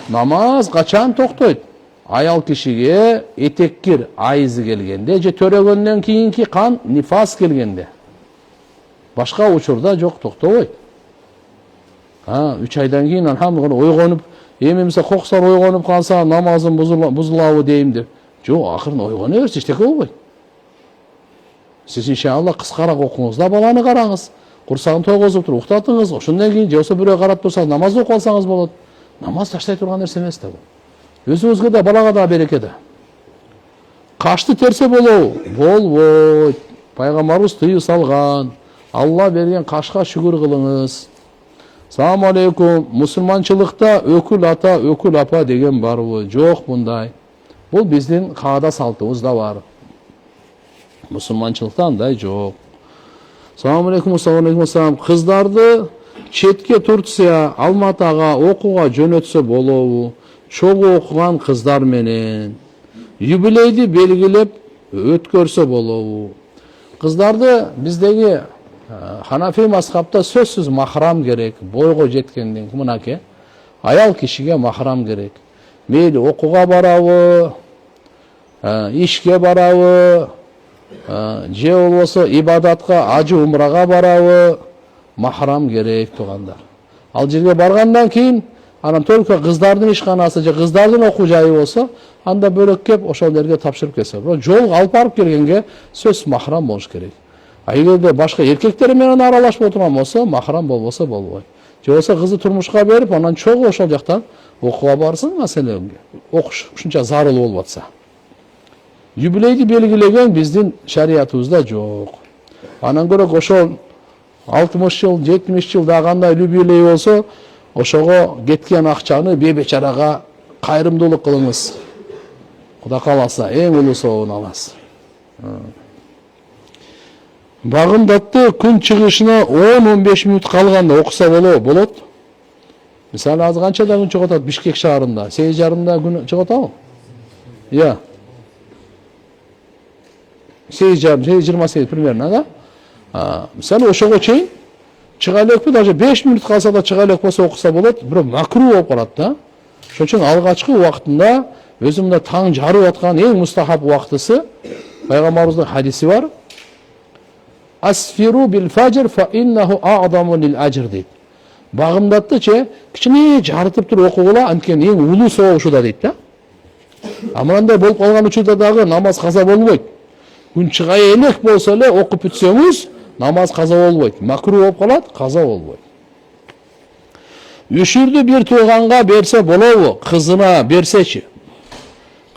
Намаз қачан тоқтайды? Аял кишиге этеккир айызы келгенде, же төрөгөндөн кийинки кан нифас келгенде. Башка учурда жок, токтобойт. 3 айдан кийин алхамдулилlah ойгонуп, эмимсе коксор ойгонуп калса намазым бузулабы дейм деп. Жок, акырын ойгоно берсе эчтеке болбойт. Сиз иншалла кыскараак окуңуз да баланы караңыз. Курсагын тойгозуп туруп уктатыңыз. Ошондон кийин же болсо бирөө карап турса намаз окуп алсаңыз болот. Намаз таштай турган нерсе эмес да бул. Өзүңүзгө да балага да береке да. Кашты терсе болбойт. Пайгамбарыбыз тыюу салган. Алла берген кашка шүгүр кылыңыз. Салам алейкум. Мусулманчылыкта өкүл ата, өкүл апа деген барбы? Жок мындай. Бул биздин каада салтыбызда бар. Мусулманчылыкта андай жок. Салам алейкум, ассалам. Кыздарды четке Турция, Алматага окууга жөнөтсө болобу? Чогуу окуган кыздар менен юбилейди белгилеп өткөрсө болобу? Кыздарды биздеги Ханафи мазхабта сөзсүз махрам керек. Бойго жеткенден кийин мынаке аял кишиге махрам керек. Мейли окууга барабы, ишке барабы, же болбосо ибадатка, ажы умрага барабы, махрам керек тугандар. Ал жерге баргандан кийин анан только кыздардын ишканасы же кыздардын окуу жайы болсо, анда бөлөк кеп ошол жерге тапшырып келсе. Бирок жол алып барып келгенге сөз махрам болуш керек. Эгерде башка эркектер менен аралашып отурган болсо, махрам болбосо болбойт. Же болсо кызды турмушка берип, анан чогуу ошол жактан окууга барсын, маселеге. Окуш ушунча зарыл болуп атса. Юбилейди белгилеген биздин шариятыбызда жок. Анан көрөк ошол 60 жыл, 70 жыл да кандай юбилей болсо, ошого кеткен акчаны бейбечарага кайрымдуулук кылыңыз. Кудай кааласа, эң улуу сообун аласыз. Багымдатты күн чыгышына 10-15 мүнөт калганда окуса болот. Мисалы азыр канчада күн чыгып атат Бишкек шаарында? 8:30 күн чыгып атабы? 8:30 примерно, да? Мисалы ошого чейин чыга элекпи, даже 5 мүнөт калса да чыга элек болсо окуса болот, бирок макру болуп калат да. Ошон үчүн алгачкы убактында өзүмдө таң жарып аткан эң мустахаб убактысы пайгамбарыбыздын хадиси бар. Асфиру бил фажр фа иннаху а'заму лил ажр дейт. Багымдатты кичине жарытып туруп окугула, анткени эң улуу соо ушуда дейт да. Мындай болуп калган учурда дагы намаз каза болбойт. Күн чыга элек болсо эле окуп бүтсөңүз, намаз каза болбойт. Макру болуп калат, каза болбойт. Үшүрдү бир тууганга берсе болобу? Кызына берсечи.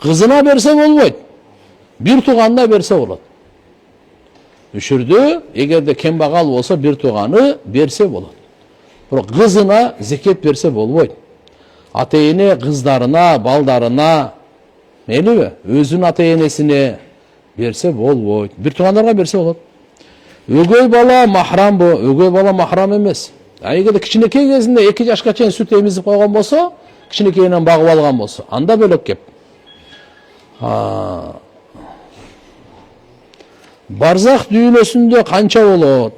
Кызына берсе болбойт. Бир тууганына берсе болот. Үшүрдү, эгерде кембагал болсо бир тууганы берсе болот. Бирок кызына зекет берсе болбойт. Ата-эне кыздарына, балдарына, мейлиби? Өзүнүн ата-энесине берсе болбойт. Бир туугандарга берсе болот. Өгөй бала махрам бу, өгөй бала махрам эмес. Эгерде кичинекей кезинде 2 жашка чейин сүт эмизип койгон болсо, кичинекейинен багып алган болсо, анда бөлөк кеп. Барзах дүйнөсүндө канча болот?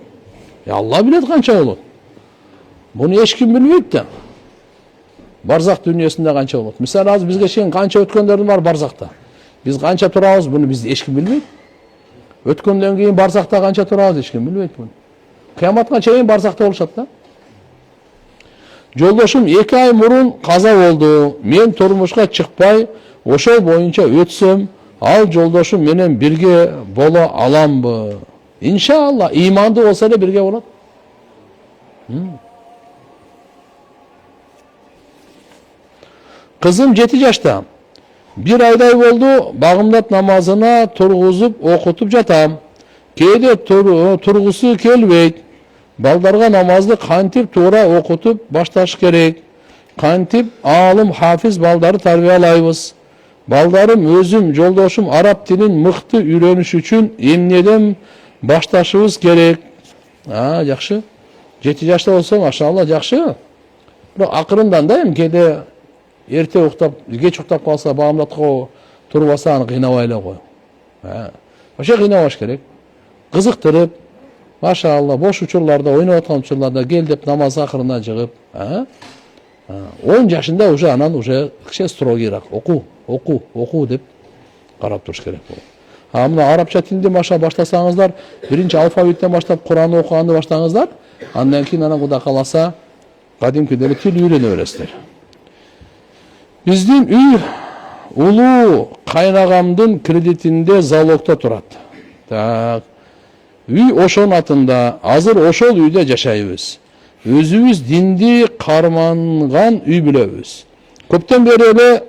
Алла билет канча болот. Буну эч ким билбейт да. Барзах дүйнөсүндө канча болот? Мисалы азыр бизге чейин канча өткөндөрүн бар барзахта. Биз канча турабыз, буну биз эч ким билбейт. Өткөндөн кийин барзахта канча турабыз, эч ким билбейт буну. Кыяматка чейин барзахта болушат да. Жолдошум 2 ай мурун каза болду. Мен турмушка чыкпай, ошол боюнча өтсөм, ал жолдошум менен бирге боло аламбы? Иншалла, иманды болсо эле бирге болот. Кызым 7 жашта. 1 айдай болду, багымдат намазына тургузуп окутуп жатам. Кээде тургусу келбейт. Балдарга намазды кантип туура окутуп башташ керек? Кантип алым хафиз балдары тарбиялайбыз? Балдарым, өзүм, жолдошум араб тилин мыкты үйрөнүш үчүн эмнеден башташыбыз керек? Жакшы. 7 жашта болсо, машалла, жакшы. Бирок акырындан да кээде эрте уктап, кеч уктап калса, багымдатка турбаса, аны кыйнабай эле кой. Ошо кыйнабаш керек. Кызыктырып, Машалла, бош учурларда, ойноп аткан учурларда кел деп намаз акырына жыгып, 10 жашында уже анан уже кичине строгийраак окуу деп карап туруш керек болот. Мына арабча тилди маша баштасаңыздар, биринчи алфавиттен баштап Куранды окуганды баштаңыздар, андан кийин анан Кудай кааласа кадимкидей эле тил үйрөнө бересиздер. Биздин үй улуу кайнагамдын кредитинде залогдо турат. Так. Үй ошонун атында, азыр ошол үйдө жашайбыз. Өзүбүз динди карманган үй бүлөбүз. Көптөн бери эле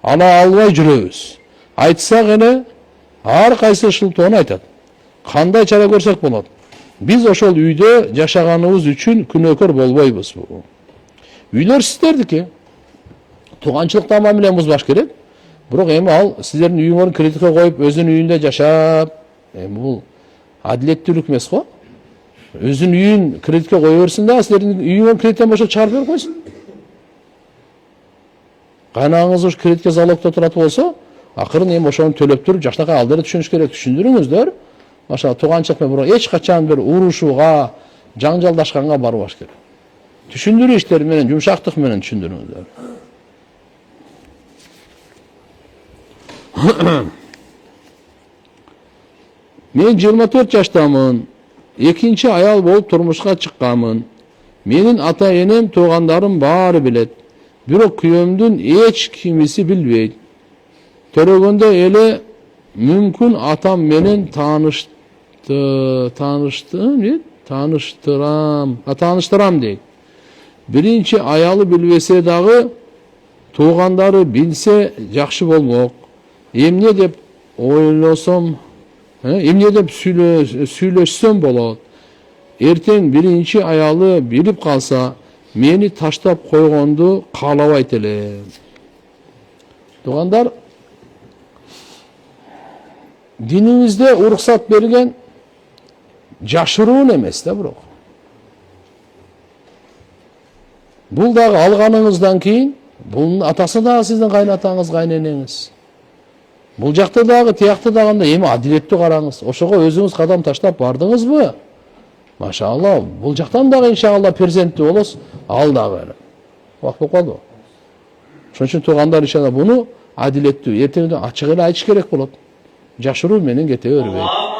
ала албай жүрөбүз. Айтсак эле ар кайсы шылтоону айтат. Кандай чара көрсөк болот? Биз ошол үйдө жашаганыбыз үчүн күнөөкөр болбойбуз. Үйлөр сиздердики. Тууганчылыкта мамиле бузбаш керек. Бирок эми ал сиздердин үйүңөрдү кредитке коюп, өзүнүн үйүндө жашап, бул адилеттүүлүк эмес го. Өзүнүн үйүн кредитке кое берсин да, сиздердин үйүңөр кредиттен башка чыгарып берип койсун. Кайнагыңыз уш кредитке залогдо турат болсо, акырын эми ошону төлөп туруп, жакшынакай алдырып түшүнүш керек, түшүндүрүңүздөр. Машалла тууганчылык менен бирок эч качан бир урушууга, жаңжалдашканга барбаш керек. Түшүндүрүү иштери менен, жумшактык менен түшүндүрүңүздөр. Мен 24 жаштамын. Экинчи аял болуп турмушка чыкканмын. Менин ата-энем, туугандарым баары билет. Бирок күйөөмдүн эч кимиси билбейт. Төрөгөндө эле мүмкүн атам менен тааныштырам дейт. Биринчи аялы билбесе дагы туугандары билсе жакшы болмок. Эмне деп ойлосом, эмне деп сүйлөшсөм болот. Эртең биринчи аялы билип калса, мени таштап койгонду каалабайт элем. Туугандар, динибизде уруксат берген жашыруун эмес да бирок. Бул дагы алганыңыздан кийин, бул атасы дагы сиздин кайнатаңыз, кайненеңиз. Бул жакты дагы, тиякты дагы эми адилеттүү караңыз. Ошого өзүңүз кадам таштап бардыңызбы? Машалла, бул жактан дагы иншалла перзенттүү болосуз, ал дагы. Убакыт болуп калды. Ошон үчүн туугандар иншалла буну адилеттүү, эртеңден ачык эле айтыш керек болот. Жашыруу менен кете бербейт.